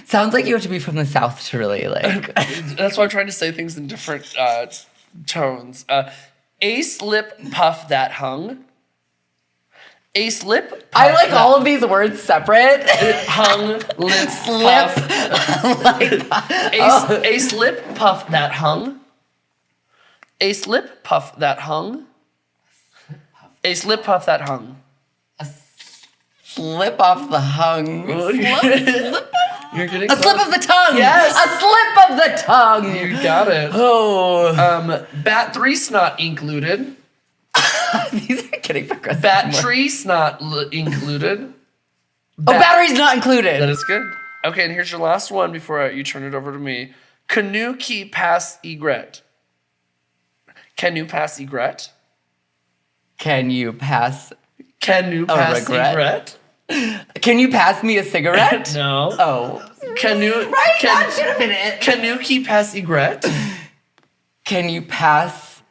Sounds like you have to be from the South to really like. That's why I'm trying to say things in different tones. A slip puff that hung. A slip puff I like that all of these words separate. hung lip Slip. puff. A slip puff that hung. A slip puff that hung. A slip puff that hung. Slip off the hung. You're getting A slip of the tongue. Yes. A slip of the tongue. You got it. Oh. Bat 3 snot included. These are getting progressive. Bat tree snot included. Battery's not included. That is good. Okay, and here's your last one before you turn it over to me. Canoe key pass egret. Can you pass egret? Can you pass? Can you pass regret? egret? Can you pass me a cigarette? No. Oh. Canoe. Right, that should have been it. Canoe key pass egret. Can you pass?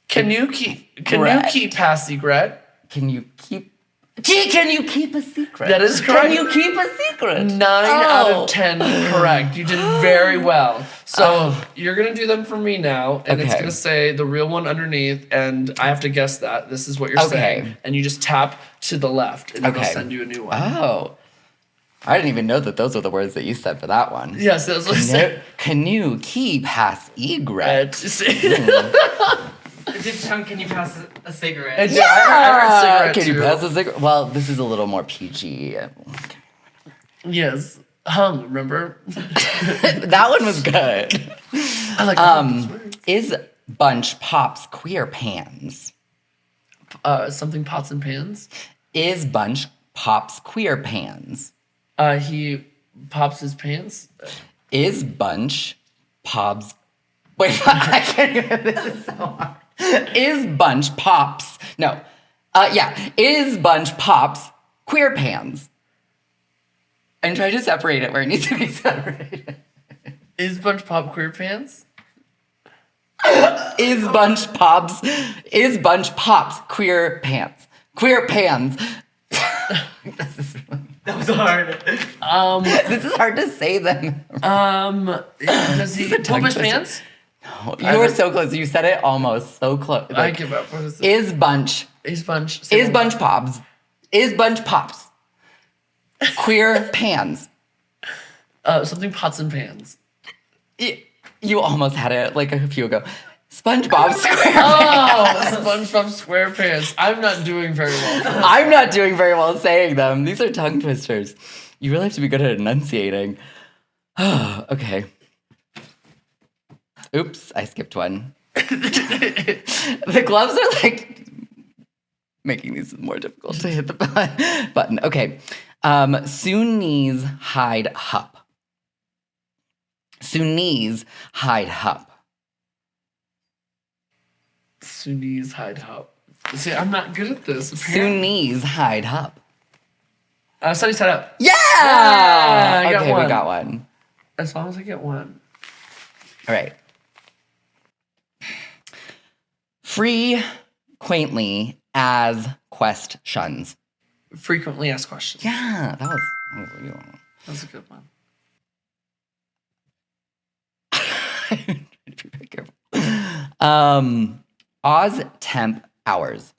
Canoe key pass egret. Can you keep? Gee, can you keep a secret? That is correct. Can you keep a secret? 9 out Oh. of 10 correct. You did very well. So you're going to do them for me now, and it's Okay. going to say the real one underneath, and I have to guess that. This is what you're Okay. saying. And you just tap to the left, and it'll Okay. send you a new one. Oh. I didn't even know that those were the words that you said for that one. Yes, that's what I said. Canoe, key, pass, egret. It did sound, can you pass a cigarette? I heard cigarette Can you too. pass a cigarette? Well, this is a little more PG. Yes. Hung, remember? That one was good. I like all those words. Is Bunch Pops queer pans? Something pots and pans. Is Bunch Pops queer pans? He pops his pants. Is Bunch Pops... Wait, I can't even... This is so hard. Is Bunch Pops... No. Is Bunch Pops queer pans? I'm trying to separate it where it needs to be separated. Is Bunch Pop queer pants? Is Bunch Pops queer pants? Queer pans. This is really... That was hard. This is hard to say them. Does he This is a tongue pull his twister. pants? You were so close. You said it almost so close. I Like, give up. What is it? is bunch. Is bunch. Is bunch pops. Is bunch pops. Queer pans. Something pots and pans. You almost had it like a few ago. SpongeBob SquarePants. Oh, SpongeBob SquarePants. I'm not doing very well. I'm not doing very well saying them. These are tongue twisters. You really have to be good at enunciating. Okay. Oops, I skipped one. The gloves are like making these more difficult to hit the button. Okay. Sunnis hide hup. Sunnis hide hup. Sunnis hide hup. See, I'm not good at this. Apparently. Sunnis hide hup. Sunny side up. Yeah! I got Okay, one. we got one. As long as I get one. All right. Free quaintly as quest shuns. Frequently asked questions. Yeah, that was. That's a good one. Be very careful. Oz temp hours.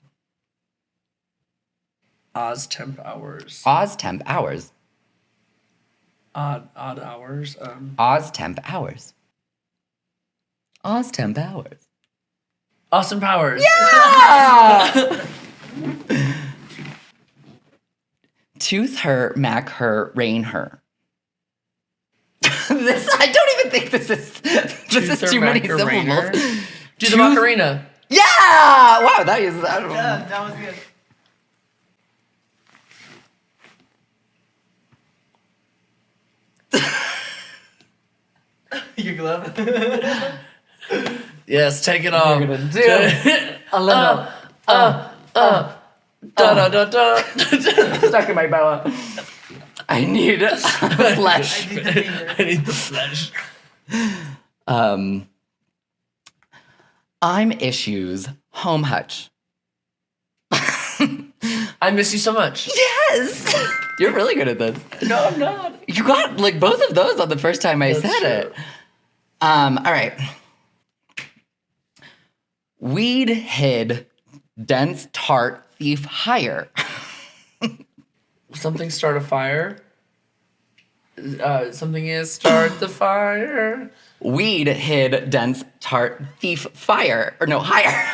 Oz temp hours. Oz temp hours. Odd hours. Oz temp hours. Oz temp hours. Austin Powers. Yeah! Tooth her, mac her, rain her. I don't even think this is too many syllables. Do the Macarena. Yeah! Wow, that is. I don't know. Yeah, that was good. Your glove. Yes, take it off. We're gonna do a little Da da da da. stuck in my boa. I need flesh. I need the flesh. I'm issues home hutch. I miss you so much. Yes, you're really good at this. No, I'm not. You got like both of those on the first time I said it. All right. Weed hid dense tart thief hire. Something start a fire. Something is start the fire. Weed hid dense tart thief fire. Or no, hire.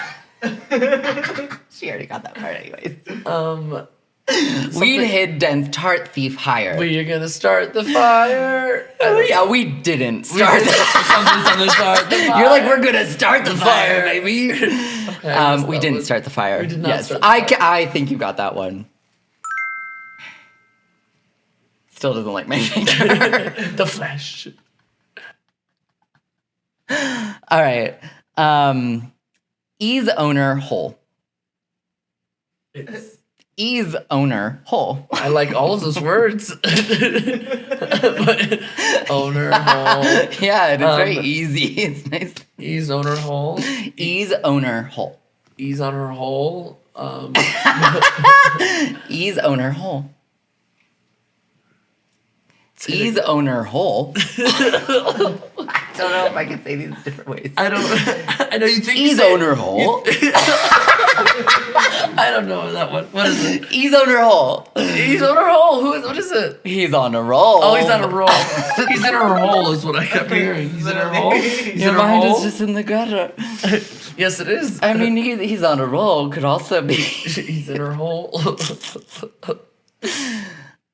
She already got that part anyways. Weed hid dense tart thief hire. We are gonna start the fire. Oh, yeah, we didn't start Something start the fire. You're like, we're gonna start the fire, Fire. baby. Okay, We didn't start the fire. We did not Yes, start the fire. I think you got that one. Still doesn't like my finger. The flesh. All right. Ease owner hole. Ease owner hole. I like all of those words. But owner hole. Yeah, it's very easy. It's nice. Ease owner hole. Ease owner hole. Ease on her hole. Ease owner hole. Ease owner hole. I don't know if I can say these different ways. I know you think Ease owner hole. I don't know that one. What is it? Ease owner hole. He's on her hole. What is it? He's on a roll. Oh, he's on a roll. He's in her hole is what I kept hearing. He's in her hole. He's Your in her mind hole. is just in the gutter. Yes, it is. I mean, he's on a roll. Could also be. He's in her hole.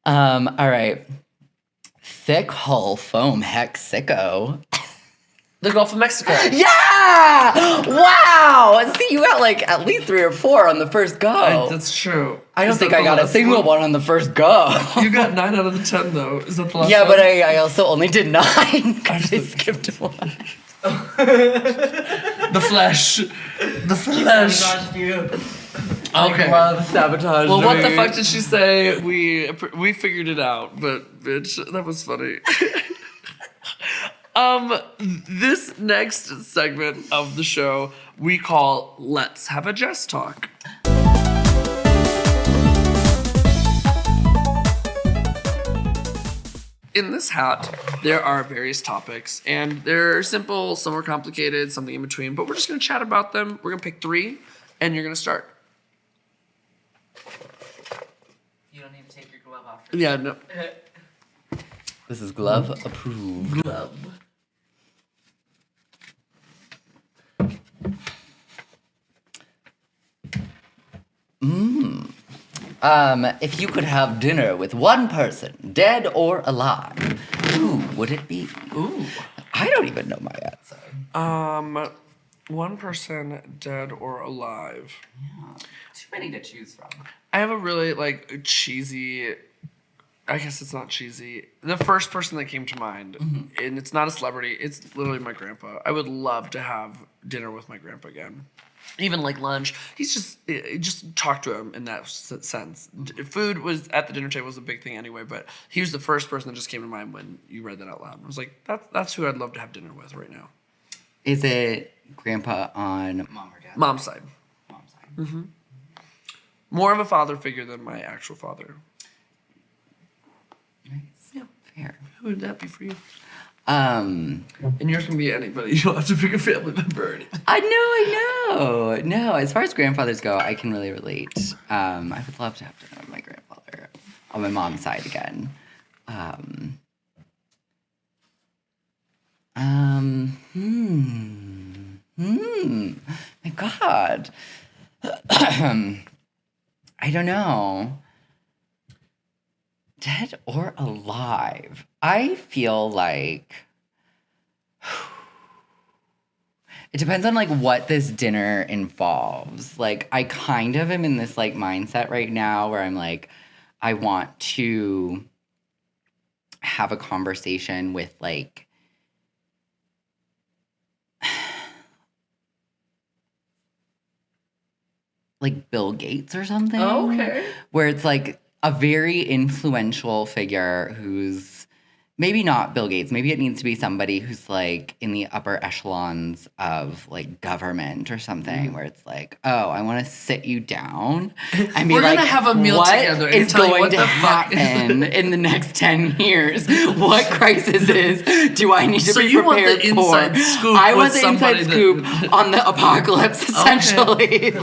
All right. Thick hull foam heck sicko. The Gulf of Mexico. Yeah! Wow! See, you got like at least 3 or 4 on the first go. That's true. I don't Is think that I the got a last single one on the first go. You got 9 out of the 10 though. Is that the last Yeah, one? but I also only did 9 because I skipped one. The flesh. The flesh. Okay. Love sabotage. Well, what the me. fuck did she say? We figured it out, but bitch, that was funny. This next segment of the show we call Let's Have a Jess Talk. in this hat, there are various topics, and they're simple, some are complicated, something in between, but we're just going to chat about them. We're going to pick 3, and you're going to start. You don't need to take your glove off. Yeah, no. This is glove approved. Glove. If you could have dinner with one person, dead or alive, who would it be? Ooh. I don't even know my answer. One person, dead or alive. Yeah. Too many to choose from. I have a really, cheesy... I guess it's not cheesy. The first person that came to mind, and it's not a celebrity, it's literally my grandpa. I would love to have dinner with my grandpa again. Even lunch. He's just talk to him in that sense. Food was at the dinner table was a big thing anyway, but he was the first person that just came to mind when you read that out loud. I was like, that's who I'd love to have dinner with right now. Is it grandpa on mom or dad? Mom's side. Mom's side. Mm-hmm. More of a father figure than my actual father. Nice. Yeah. Fair. Who would that be for you? And yours can be anybody. You don't have to pick a family member or anything. I know. No, as far as grandfathers go, I can really relate. I would love to have dinner with my grandfather on my mom's side again. My God. I don't know. Dead or alive? I feel like it depends on what this dinner involves. I kind of am in this mindset right now where I'm I want to have a conversation with Bill Gates or something. Oh, okay. Where it's a very influential figure who's maybe not Bill Gates. Maybe it needs to be somebody who's in the upper echelons of government or something, where it's oh, I want to sit you down and be We're gonna have a meal what together and is tell you going what to the fuck happen in the next 10 years? What crisis do I need to So be you want prepared the for? inside scoop I want with the inside somebody scoop on the apocalypse, essentially.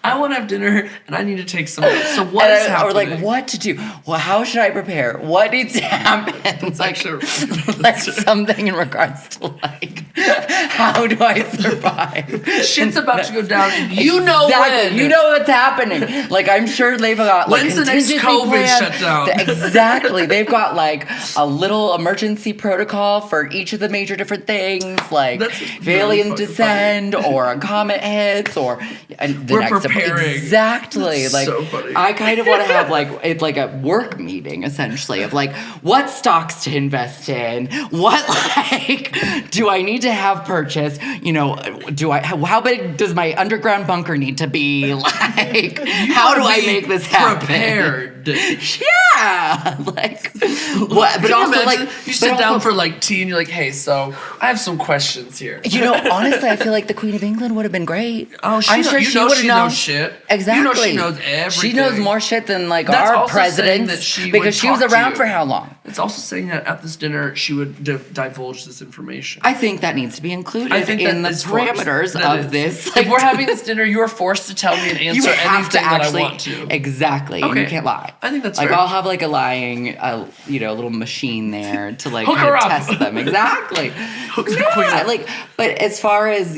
I want to have dinner and I need to take some. So what is happening? Or what to do? Well, how should I prepare? What needs to happen? It's actually something in regards to how do I survive? Shit's about to go down. You know when. You know what's happening. I'm sure they've got when's the next contingency COVID plans. shutdown? Exactly. They've got a little emergency protocol for each of the major different things, if aliens descend or a comet hits or We're preparing. Exactly. That's so funny. I kind of want to have it's a work meeting essentially of what stocks to invest in, what do I need to have purchased? How big does my underground bunker need to be? How do I make this happen? Prepared. Yeah. What? But also you sit down for tea and you're hey, so I have some questions here. Honestly, I feel the Queen of England would have been great. Oh, I'm sure she would have known shit. Exactly. You know she knows everything. She knows more shit than That's our also saying presidents that she because would she was talk to around you. for how long? It's also saying that at this dinner she would divulge this information. I think that needs to be included I think in the that is forced. parameters That of is. this. If we're having this dinner, you are forced to tell me and you answer have anything to actually, that I want to. Exactly. And Okay. you can't lie. I think that's fair. I'll have a lying, little machine there to Hook kind her of up. test them. Exactly. Hook the queen up. But as far as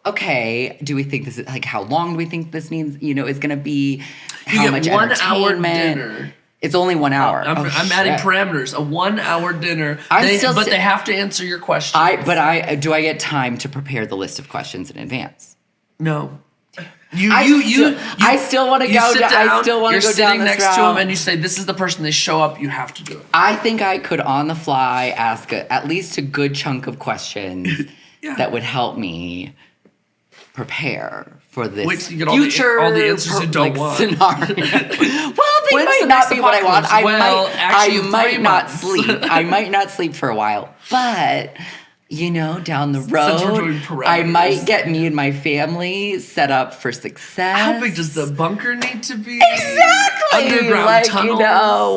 okay, do we think this is how long do we think this needs? Is going to be? How You much get 1 hour entertainment? dinner. It's only 1 hour. I'm adding parameters. A 1 hour dinner. But they have to answer your questions. Do I get time to prepare the list of questions in advance? No. I still want to go. I still want to go down this route. You're sitting next to him, and you say, "This is the person." They show up. You have to do it. I think I could, on the fly, ask at least a good chunk of questions that would help me prepare for this Wait till you get future all the answers you don't want. scenario. Well, they When's might the not next be what I want. apocalypse? Well, actually, I might 3 not months. sleep. I might not sleep for a while, but down the Since we're road, doing I might parameters. get me and my family set up for success. How big does the bunker need to be? Exactly. Underground tunnels.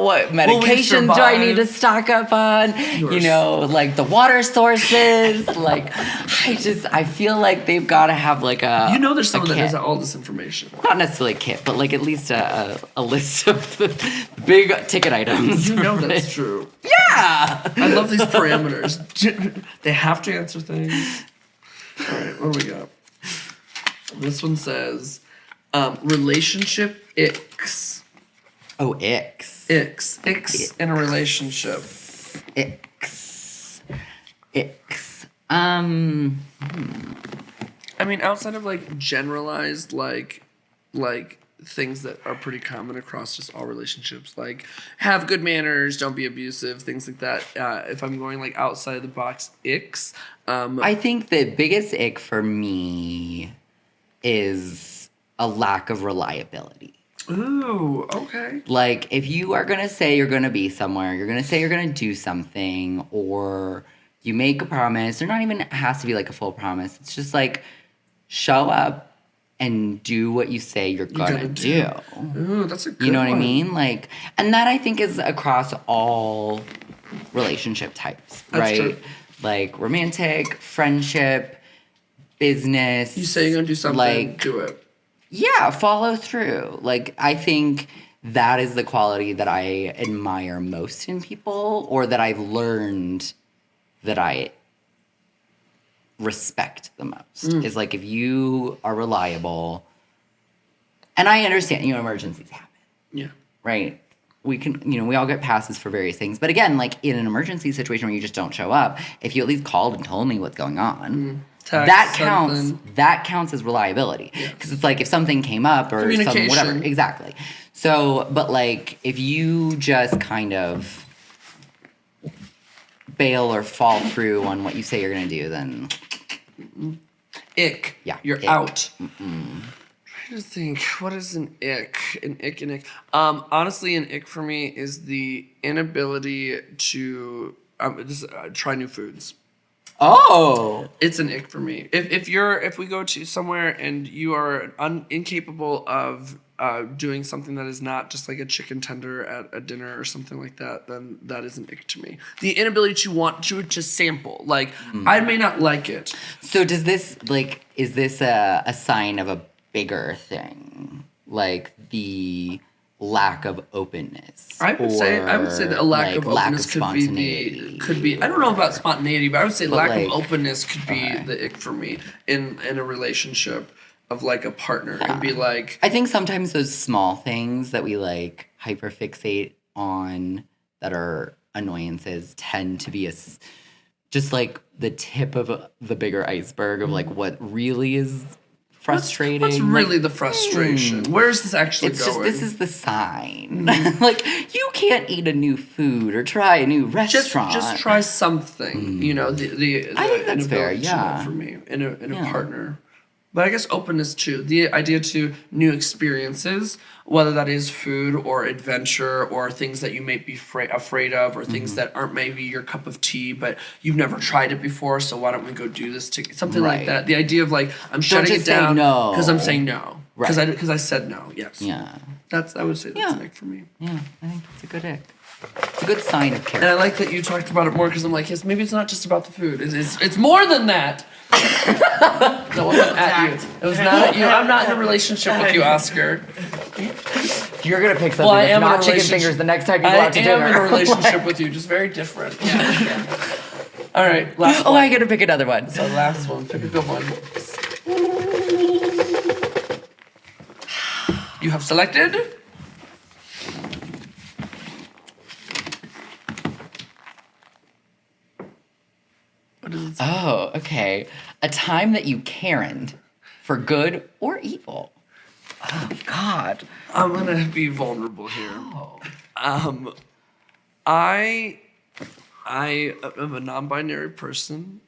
What Will we medications do I need to survive? stock up on? Like the water sources. I feel like they've got to have like a. There's someone that kit. has all this information. Not necessarily a kit, but like at least a list of the big ticket items. That's true. Yeah. I love these parameters. They have to answer things. All right, what do we got? This one says, relationship icks. Oh, icks. Icks in a relationship. Icks. I mean, outside of like generalized like things that are pretty common across just all relationships, like have good manners, don't be abusive, things like that. If I'm going like outside of the box, icks. I think the biggest ick for me is a lack of reliability. Ooh, okay. Like, if you are going to say you're going to be somewhere, you're going to say you're going to do something, or you make a promise, or not even it has to be like a full promise. It's just like, show up and do what you say you're going to do. Ooh, that's a good You know what I one. mean? Like, and that I think is across all relationship types, That's right? true. Like, romantic, friendship, business. You say you're going to do something, like, do it. Yeah, follow through. Like, I think that is the quality that I admire most in people, or that I've learned that I respect the most. Is like, if you are reliable, and I understand, emergencies happen, Yeah. right? We can, we all get passes for various things. But again, like in an emergency situation where you just don't show up, if you at least called and told me what's going on, Text, that counts. something. That counts as reliability. Because it's like if something came up or some Communication. whatever. Exactly. So, but like if you just kind of bail or fall through on what you say you're going to do, then Ick. Yeah, You're ick. out. Trying to think, what is an ick? An ick. Honestly, an ick for me is the inability to try new foods. oh, It's an ick for me. If we go to somewhere and you are incapable of doing something that is not just like a chicken tender at a dinner or something like that, then that is an ick to me. The inability to want to sample, like I may not like it. so does this like is this a sign of a bigger thing, like the lack of openness? I would say that a lack of openness could be. I don't know about spontaneity, but I would say But lack like- of openness could be okay. the ick for me in a relationship of like a partner and be like, I think sometimes those small things that we like hyperfixate on that are annoyances tend to be just like the tip of the bigger iceberg of like what really is frustrating. what's Like, really the frustration? Where is this actually it's going? just this is the sign. Like you can't eat a new food or try a new restaurant. just try something. The I think that's fair, inability to yeah. know for me in a Yeah. partner. But I guess openness too. The idea to new experiences, whether that is food or adventure or things that you may be afraid of or things that aren't maybe your cup of tea, but you've never tried it before, so why don't we go do this together? Something like Right. that. The idea of like, I'm shutting it just say down no. because I'm saying no. Right. Because I said no, yes. Yeah. I would say that's Yeah. an ick for me. Yeah, I think it's a good ick. It's a good sign of And character. I like that you talked about it more because I'm like, yes, maybe it's not just about the food. It's more than that. That wasn't at you. It was not at you. I'm not in a relationship with you, Oscar. You're gonna pick something Well, I that's am in a not chicken relationship. fingers the next time you go I out to am dinner. in a relationship with you, just very different. All right, last Oh, one. I gotta pick another one. So last one. Pick a good one. You have selected. What is it? Oh, okay. A time that you Karened for good or evil. Oh God. I'm gonna be vulnerable here. I am a non-binary person,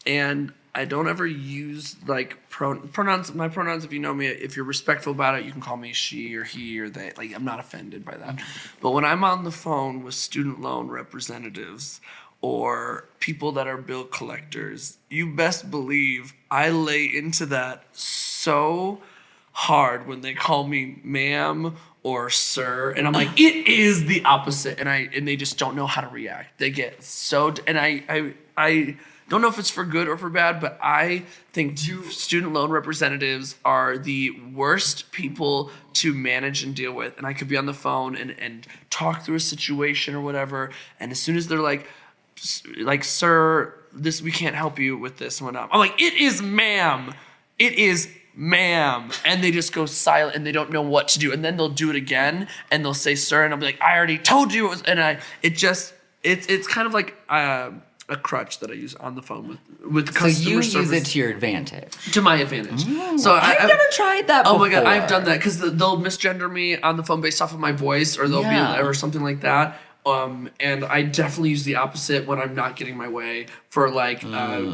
and I don't ever use like pronouns. My pronouns, if you know me, if you're respectful about it, you can call me she or he or they. Like I'm not offended by that. But when I'm on the phone with student loan representatives or people that are bill collectors, you best believe I lay into that so hard when they call me ma'am or sir, and I'm like, it is the opposite, and they just don't know how to react. They get so, and I don't know if it's for good or for bad, but I think student loan representatives are the worst people to manage and deal with. And I could be on the phone and talk through a situation or whatever, and as soon as they're like, sir, this, we can't help you with this and whatnot, I'm like, it is ma'am. It is ma'am. And they just go silent and they don't know what to do. And then they'll do it again and they'll say sir, and I'll be like, I already told you it was, and it's kind of like a crutch that I use on the phone with customer service. So you use it to your advantage. To my advantage. Ooh, So I've never tried that before. Oh my God, I've done that because they'll misgender me on the phone based off of my voice, or they'll be, or something like that. And I definitely use the opposite when I'm not getting my way for like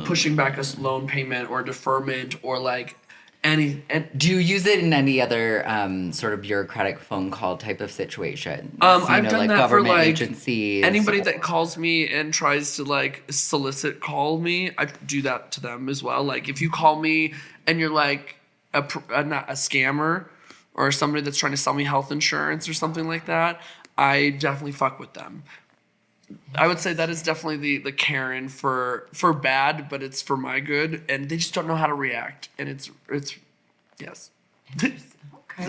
pushing back a loan payment or deferment or like do you use it in any other sort of bureaucratic phone call type of situation? I've done like that government for like agencies. Anybody that calls me and tries to like solicit call me, I do that to them as well. Like if you call me and you're like not a scammer or somebody that's trying to sell me health insurance or something like that, I definitely fuck with them. I would say that is definitely the Karen for bad, but it's for my good, and they just don't know how to react, and it's yes. Okay.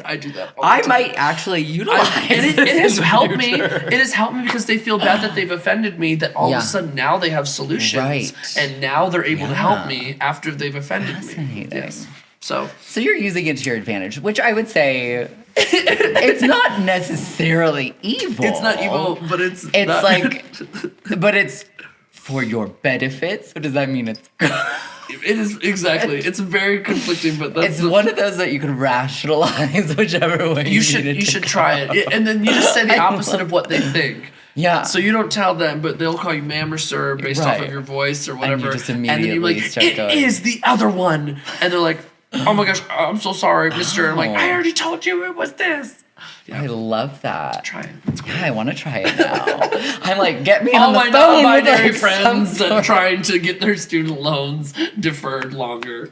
I do that. I might actually utilize it has helped me. It has helped me because they feel bad that they've offended me. That all of a sudden now they have solutions, right? And now they're able to help me after they've offended me. Yes. So you're using it to your advantage, which I would say it's not necessarily evil. It's not evil, but it's not. Like, but it's for your benefit. So does that mean it's good? It is, exactly. It's very conflicting, but that's it's one of those that you can rationalize whichever way you should try it, and then you just say the opposite of what they think. Yeah. So you don't tell them, but they'll call you ma'am or sir based off of your voice or whatever. And you just immediately and then you're like, it is the other one, and they're like, oh my gosh, I'm so sorry, mister. I'm like, I already told you it was this. Yeah. I love that. Try it. It's great. Yeah, I want to try it now. I'm like, get me on the phone. All my non-binary like friends that are trying to get their student loans deferred longer.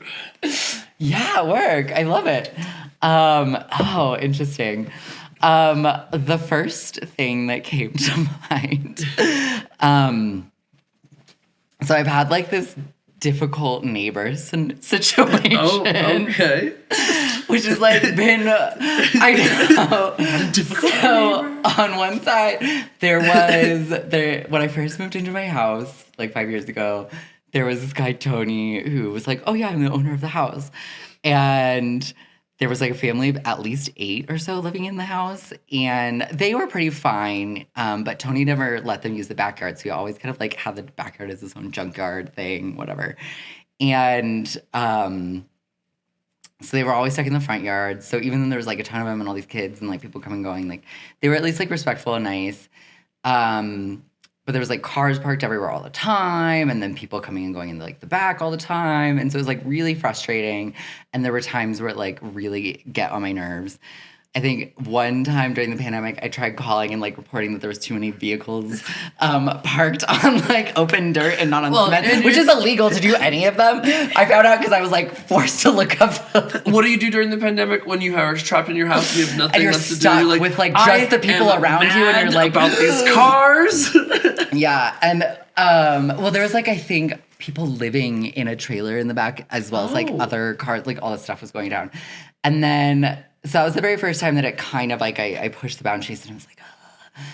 Yeah, work. I love it. Oh, interesting. The first thing that came to mind. So I've had like this difficult neighbors situation. Oh, okay. Which has like been, I know. Difficult so neighbor. On one side, when I first moved into my house, like 5 years ago, there was this guy, Tony, who was like, oh yeah, I'm the owner of the house. And there was like a family of at least 8 or so living in the house, and they were pretty fine. But Tony never let them use the backyard, so he always kind of like had the backyard as his own junkyard thing, whatever. And so they were always stuck in the front yard. So even though there was like a ton of them and all these kids and like people coming and going, like they were at least like respectful and nice. But there was like cars parked everywhere all the time, and then people coming and going in like the back all the time. And so it was like really frustrating. And there were times where it like really get on my nerves. I think one time during the pandemic, I tried calling and like reporting that there was too many vehicles parked on like open dirt and not on cement, which is illegal to do any of them. I found out because I was like forced to look up. What do you do during the pandemic when you are trapped in your house and you have nothing left to do? You're stuck with like just the people around you, and you're like about these cars. Yeah, and well, there was like I think people living in a trailer in the back as well as like other cars, like all this stuff was going down, and then. So that was the very first time that it kind of like I pushed the boundaries, and I was like, ugh.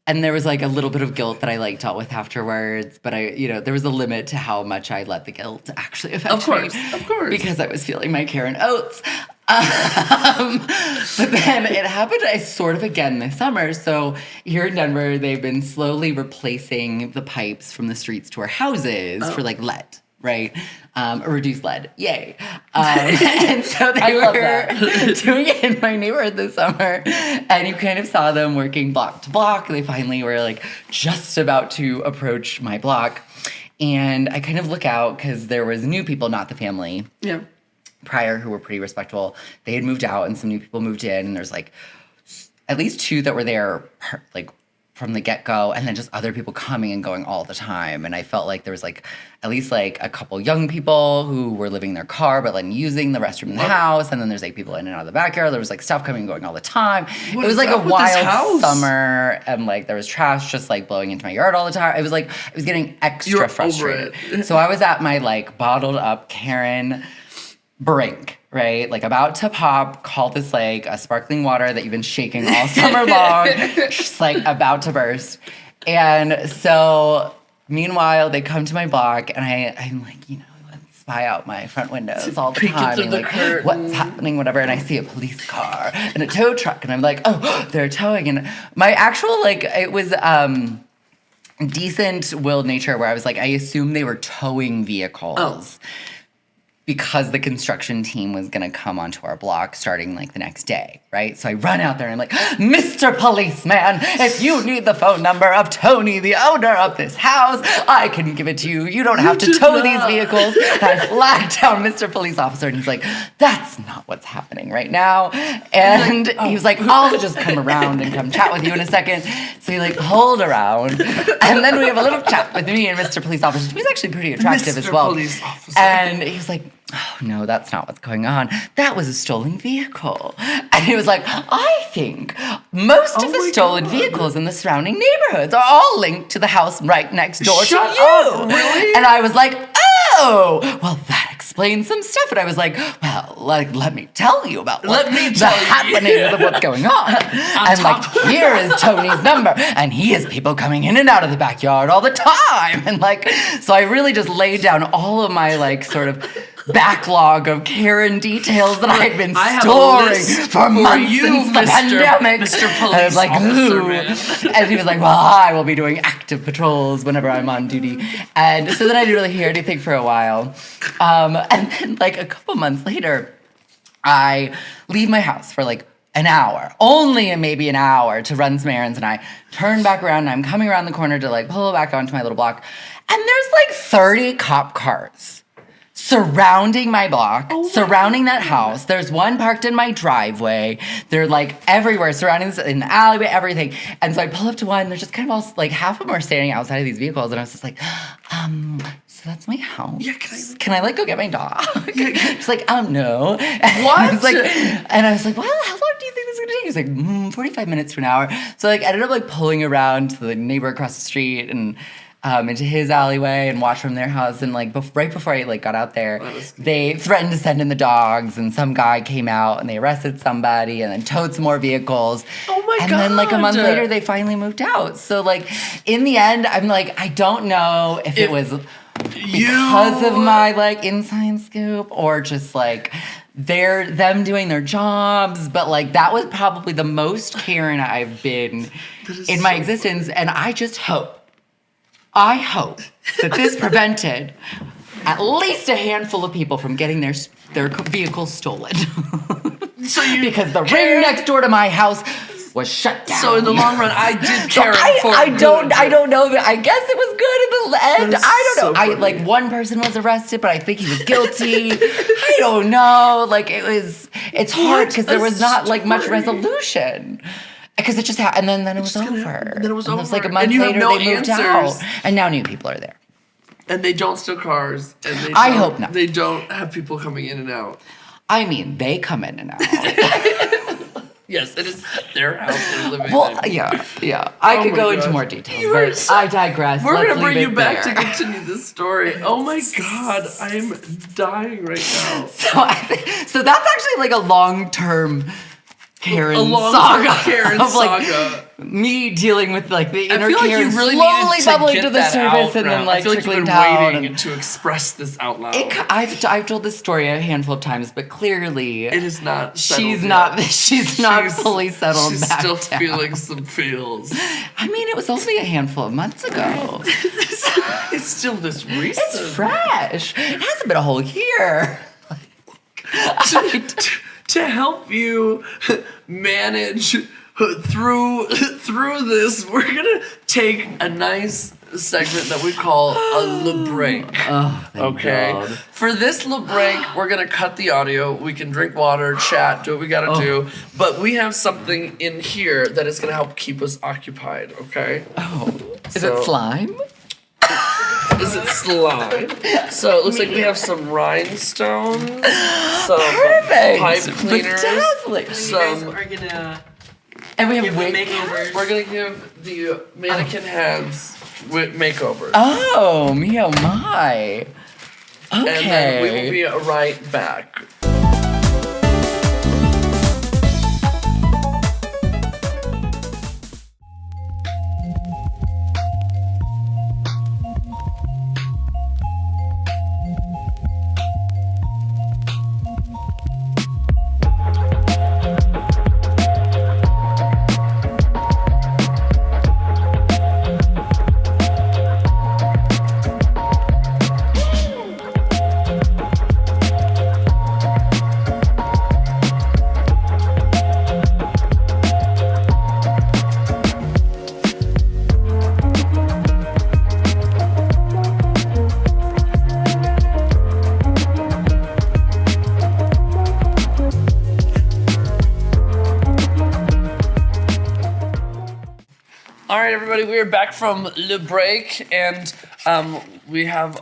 And there was like a little bit of guilt that I like dealt with afterwards, but there was a limit to how much I let the guilt actually affect me. Of course. Because I was feeling my Karen oats. But then it happened sort of again this summer. So here in Denver, they've been slowly replacing the pipes from the streets to our houses for like lead. Right? Reduced lead. Yay. And so they were doing it in my neighborhood this summer. And you kind of saw them working block to block. They finally were like just about to approach my block. And I kind of look out because there was new people, not the family. Yeah. Prior, who were pretty respectful. They had moved out and some new people moved in. And there's like at least 2 that were there like from the get-go, and then just other people coming and going all the time. And I felt like there was like at least like a couple young people who were living in their car but like using the restroom in the house, and then there's like people in and out of the backyard. There was like stuff coming and going all the time. It was like a wild summer, and like there was trash just like blowing into my yard all the time. It was like I was getting extra frustrated. So I was at my like bottled up Karen brink, right? Like about to pop, call this like a sparkling water that you've been shaking all summer long, just like about to burst. And so meanwhile, they come to my block, and I'm like, you know, let's spy out my front windows all the time. And like, what's happening, whatever. And I see a police car and a tow truck, and I'm like, oh, they're towing. And my actual, like, it was decent-willed nature where I was like, I assumed they were towing vehicles. Because the construction team was going to come onto our block starting like the next day, right? So I run out there and I'm like, Mr. Policeman, if you need the phone number of Tony, the owner of this house, I can give it to you. You don't have to tow these vehicles. And I flagged down Mr. Police Officer, and he's like, that's not what's happening right now. And he was like, I'll just come around and come chat with you in a second. So he like pulled around, and then we have a little chat with me and Mr. Police Officer. He was actually pretty attractive as well. Police Officer. And he was like, oh, no, that's not what's going on. That was a stolen vehicle. And he was like, I think most of the stolen vehicles in the surrounding neighborhoods are all linked to the house right next door to you. Up, really? And I was like, oh, well, that explains some stuff. And I was like, well, like, let me tell you about the happenings of what's going on. And like, here is Tony's number. And he has people coming in and out of the backyard all the time. And like, so I really just laid down all of my like sort of backlog of Karen details that I had been storing for months since the pandemic. Mr. Police and I was like, Officer, ooh. man. And he was like, well, I will be doing active patrols whenever I'm on duty. And so then I didn't really hear anything for a while. And then like a couple months later, I leave my house for like an hour, only maybe an hour, to run some errands, and I turn back around and I'm coming around the corner to like pull back onto my little block, and there's like 30 cop cars surrounding my block, surrounding that house. There's one parked in my driveway. They're like everywhere, surrounding this, in the alleyway, everything. And so I pull up to one, they're just kind of all like, half of them are standing outside of these vehicles, and I was just like, so that's my house. Yeah, can I like go get my dog? She's like, no. And What? I was like, well, how long do you think this is gonna take? He's like, 45 minutes to an hour. So like, I ended up like pulling around to the neighbor across the street and into his alleyway and watch from their house. And like right before I like got out there, they threatened to send in the dogs, and some guy came out and they arrested somebody and then towed some more vehicles. Oh my God. And then like a month later, they finally moved out. So like in the end, I'm like, I don't know if it was because of my like inside scoop or just like them doing their jobs, but like that was probably the most Karen I've been in my existence. And I hope that this prevented at least a handful of people from getting their vehicles stolen. Because the ring next door to my house was shut down. So in the long run, I did Karen I don't know. I guess it was good in the end. I don't know. So like one person was arrested, but I think he was guilty. I don't know. Like it's hard because there was not like much resolution. Because it just happened, and then it was over. Then it was over. It was like a month And you have later, no they moved answers. out, and now new people are there. And they don't steal cars. And they I hope not. They don't have people coming in and out. I mean, they come in and out. Yes, it is their house they're living Well, in. yeah. I could go into more details, but I digress. We're Let's going to bring leave you it back there. to continue this story. Oh my God, I'm dying right now. So that's actually like a long-term Karen saga. Karen of like saga. Me dealing with like the inner I feel like Karen you really slowly needed to bubbling get to the that surface out, and then I like feel like you've trickling been down. waiting to express this out loud. I've told this story a handful of times, but clearly It is not settled she's yet. not fully settled She's back still down. feeling some feels. I mean, it was only a handful of months ago. It's still this recent. It's fresh. It hasn't been a whole year. To help you manage through this, we're gonna take a nice segment that we call a Le Break. Oh, thank Okay. God. For this Le Break, we're gonna cut the audio. We can drink water, chat, do what we gotta do. But we have something in here that is gonna help keep us occupied. Okay. Oh, is So- it slime? Is it slime? So it looks like we have some rhinestones, some Perfect. pipe cleaners, Bedazzling. You guys some. are gonna And we have give them wig. makeovers. We're gonna give the mannequin heads makeovers. Oh, me oh my. Okay. And then we will be right back. All right, everybody, we are back from Le Break, and we have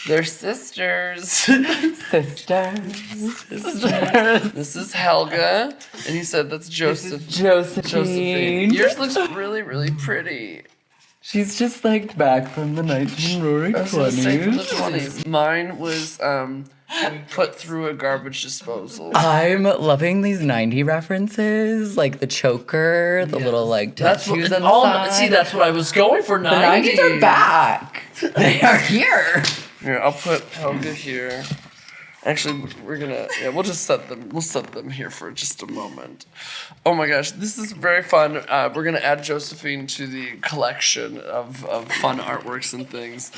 their sisters. Sisters. This is Helga, and he said that's Joseph. Josephine. Yours looks really, really pretty. She's just like back from the 1920s. I was gonna say from the 20s. Mine was put through a garbage disposal. I'm loving these 90 references, like the choker, the little like That's tattoos what, on the side. see, that's what I was going for. the 90s are back. They are here. Here, I'll put Helga here. Actually, we'll just set them here for just a moment. Oh my gosh, this is very fun. We're gonna add Josephine to the collection of fun artworks and things.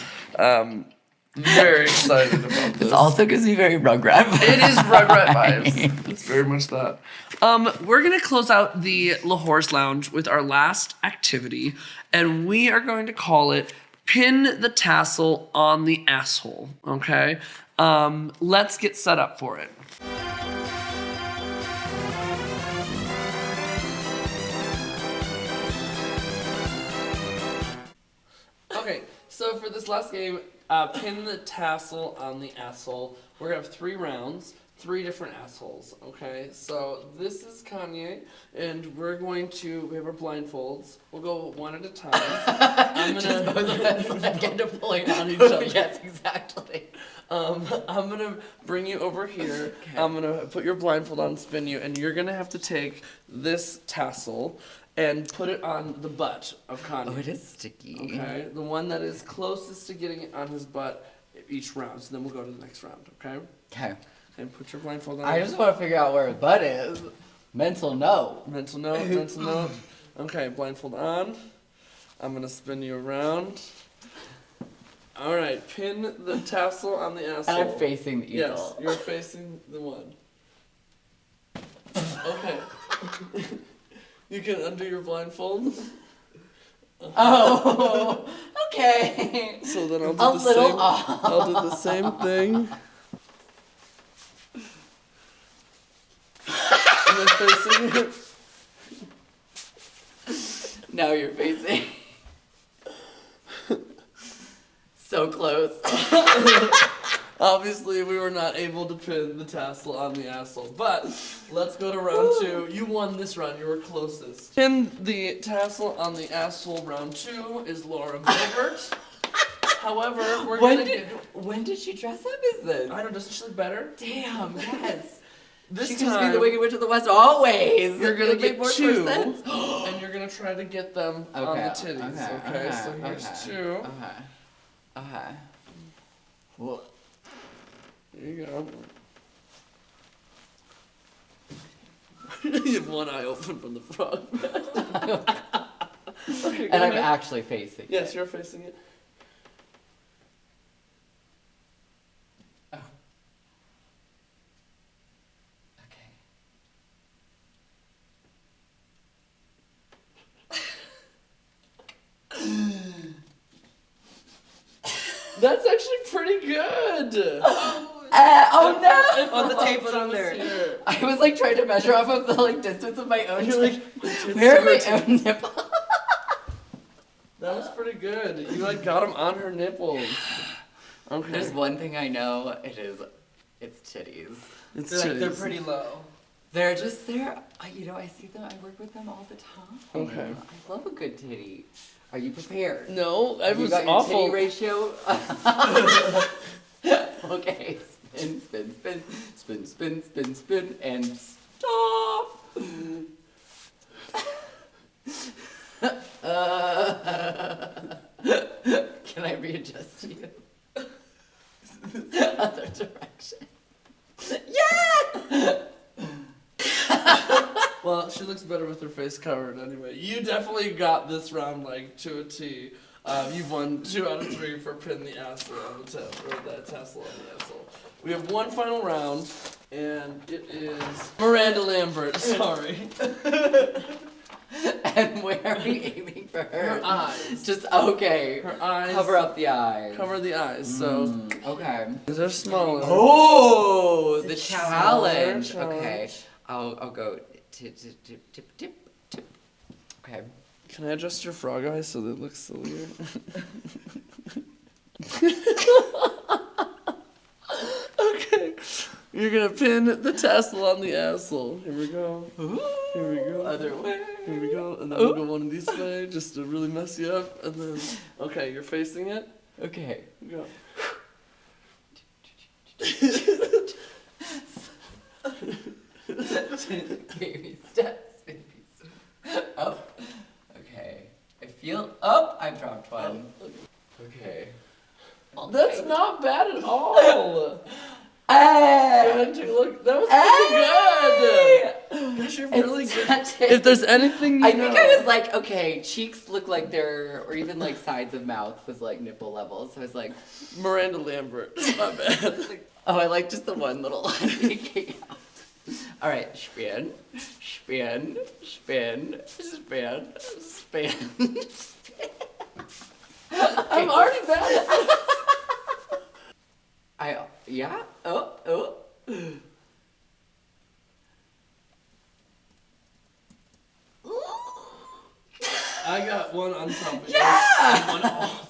Very excited about this. This also gives me very Rugrat vibes. It is Rugrat vibes. It's very much that. We're gonna close out the La Horse Lounge with our last activity, and we are going to call it Pin the Tassel on the Asshole. Okay? Let's get set up for it. Okay, so for this last game, pin the tassel on the asshole. We're gonna have 3 rounds, 3 different assholes. Okay, so this is Kanye, and we have our blindfolds. We'll go one at a time. I'm gonna Both of us get to point on each other. Yes, exactly. I'm gonna bring you over here. Okay. I'm gonna put your blindfold on, spin you, and you're gonna have to take this tassel and put it on the butt of Kanye. Oh, it is sticky. Okay, the one that is closest to getting it on his butt each round. So then we'll go to the next round. Okay. Okay. And put your blindfold on. I just want to figure out where his butt is. Mental note. Mental note. Mental note. Okay, blindfold on. I'm gonna spin you around. All right, pin the tassel on the asshole. And I'm facing the easel. Yes, you're facing the one. Okay. You can undo your blindfold. Oh, okay. So then I'll do A the little same. off. I'll do the same thing. And then facing it. Now you're facing. So close. Obviously, we were not able to pin the tassel on the asshole, but let's go to round 2. You won this round. You were closest. Pin the tassel on the asshole. Round 2 is Laura Gilbert. However, we're When did she dress up as this? I don't know. Doesn't she look better? Damn, yes. This She time, can just be the Wicked Witch of the West always. you're gonna It'll make get more 2, sense. and you're gonna try to get them on the titties. Okay, so here's 2. Okay. Whoa. There you go. You have one eye open from the front. Okay, And I'm ahead. actually facing. Yes, you're facing it. Oh. Okay. That's actually pretty good. Oh no! Oh, the tape was on there. Here. I was like trying to measure off of the like distance of my own. You're like, where are my own nipples? That was pretty good. You like got them on her nipples. Okay. There's one thing I know. It's titties. It's They're titties. pretty low. They're just there. You know, I see them. I work with them all the time. Okay. I love a good titty. Are you prepared? No, I You was got your awful. titty ratio. Okay. Spin, spin, spin, spin, spin, spin, spin, and stop. Can I readjust you? Other direction. Yeah! Well, she looks better with her face covered anyway. You definitely got this round like to a T. You've won 2 out of 3 for pin the asshole on the or the tassel on the asshole. We have one final round, and it is Miranda Lambert. Sorry. And where are we aiming for her? Her eyes. Just okay. Her eyes. Cover up the eyes. Cover the eyes. So Okay. they're smaller. Oh, the It's challenge. smaller Okay. challenge. I'll go tip, tip, tip, tip, tip, tip. Okay. Can I adjust your frog eyes so that it looks sillier? Okay. You're gonna pin the tassel on the asshole. Here we go. Here we go. Other way. Here we go. And then we'll go one this way just to really mess you up. And then, okay, you're facing it. Okay. Go. Baby steps, baby steps. Oh. Okay. I feel. Oh, I've dropped one. Okay. That's not bad at all. Hey! Go ahead and take a look. That was pretty good. You're really It's good. such a- If there's anything you I know. think I was like, okay, cheeks look like they're, or even like sides of mouth was like nipple level. So I was like, Miranda Lambert. Not bad. oh, I like just the one little line peeking out. All right, spin, spin, spin, spin, spin. I'm already bad. Yeah, oh. I got one on top of Yeah! and one off.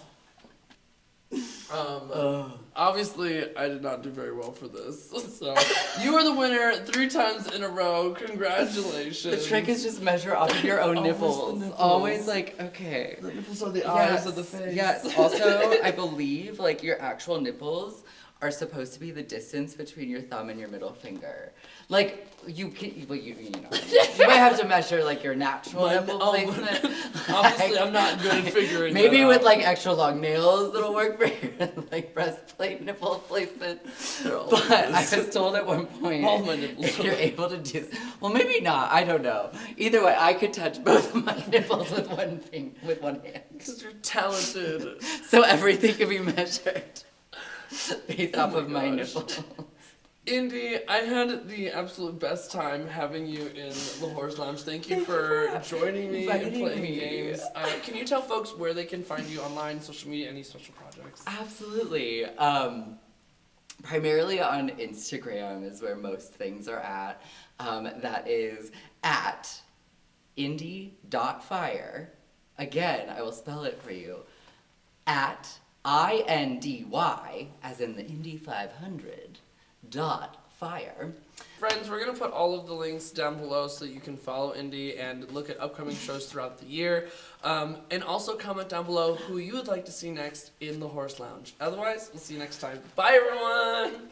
Obviously, I did not do very well for this. So, you are the winner 3 times in a row. Congratulations. The trick is just measure off of your own Always the nipples. nipples. Always like, okay. The nipples are the eyes of the face. Yes. Also, I believe like your actual nipples are supposed to be the distance between your thumb and your middle finger. Like you can, well, you know, you might have to measure like your natural nipple placement. Obviously, I'm not good at figuring Maybe that with out. like extra long nails that'll work for your like breastplate nipple placement. But I was told at one point All my nipples if are you're like- able to do, well, maybe not. I don't know. Either way, I could touch both of my nipples with one hand, Because you're talented. so everything can be measured based Oh off my of my gosh. nipples. Indy, I had the absolute best time having you in Lahore's Lounge. Thank you for joining me and inviting playing me. games. Can you tell folks where they can find you online, social media, any social projects? Absolutely. Primarily on Instagram is where most things are at. That is at Indy.Fire. Again, I will spell it for you. At INDY, as in the Indy 500, .fire. Friends, we're going to put all of the links down below so that you can follow Indy and look at upcoming shows throughout the year. And also comment down below who you would like to see next in the Horse Lounge. Otherwise, we'll see you next time. Bye, everyone!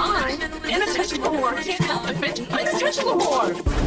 I'm an inattentional whore. Can't help it, bitch. I'm an inattentional whore.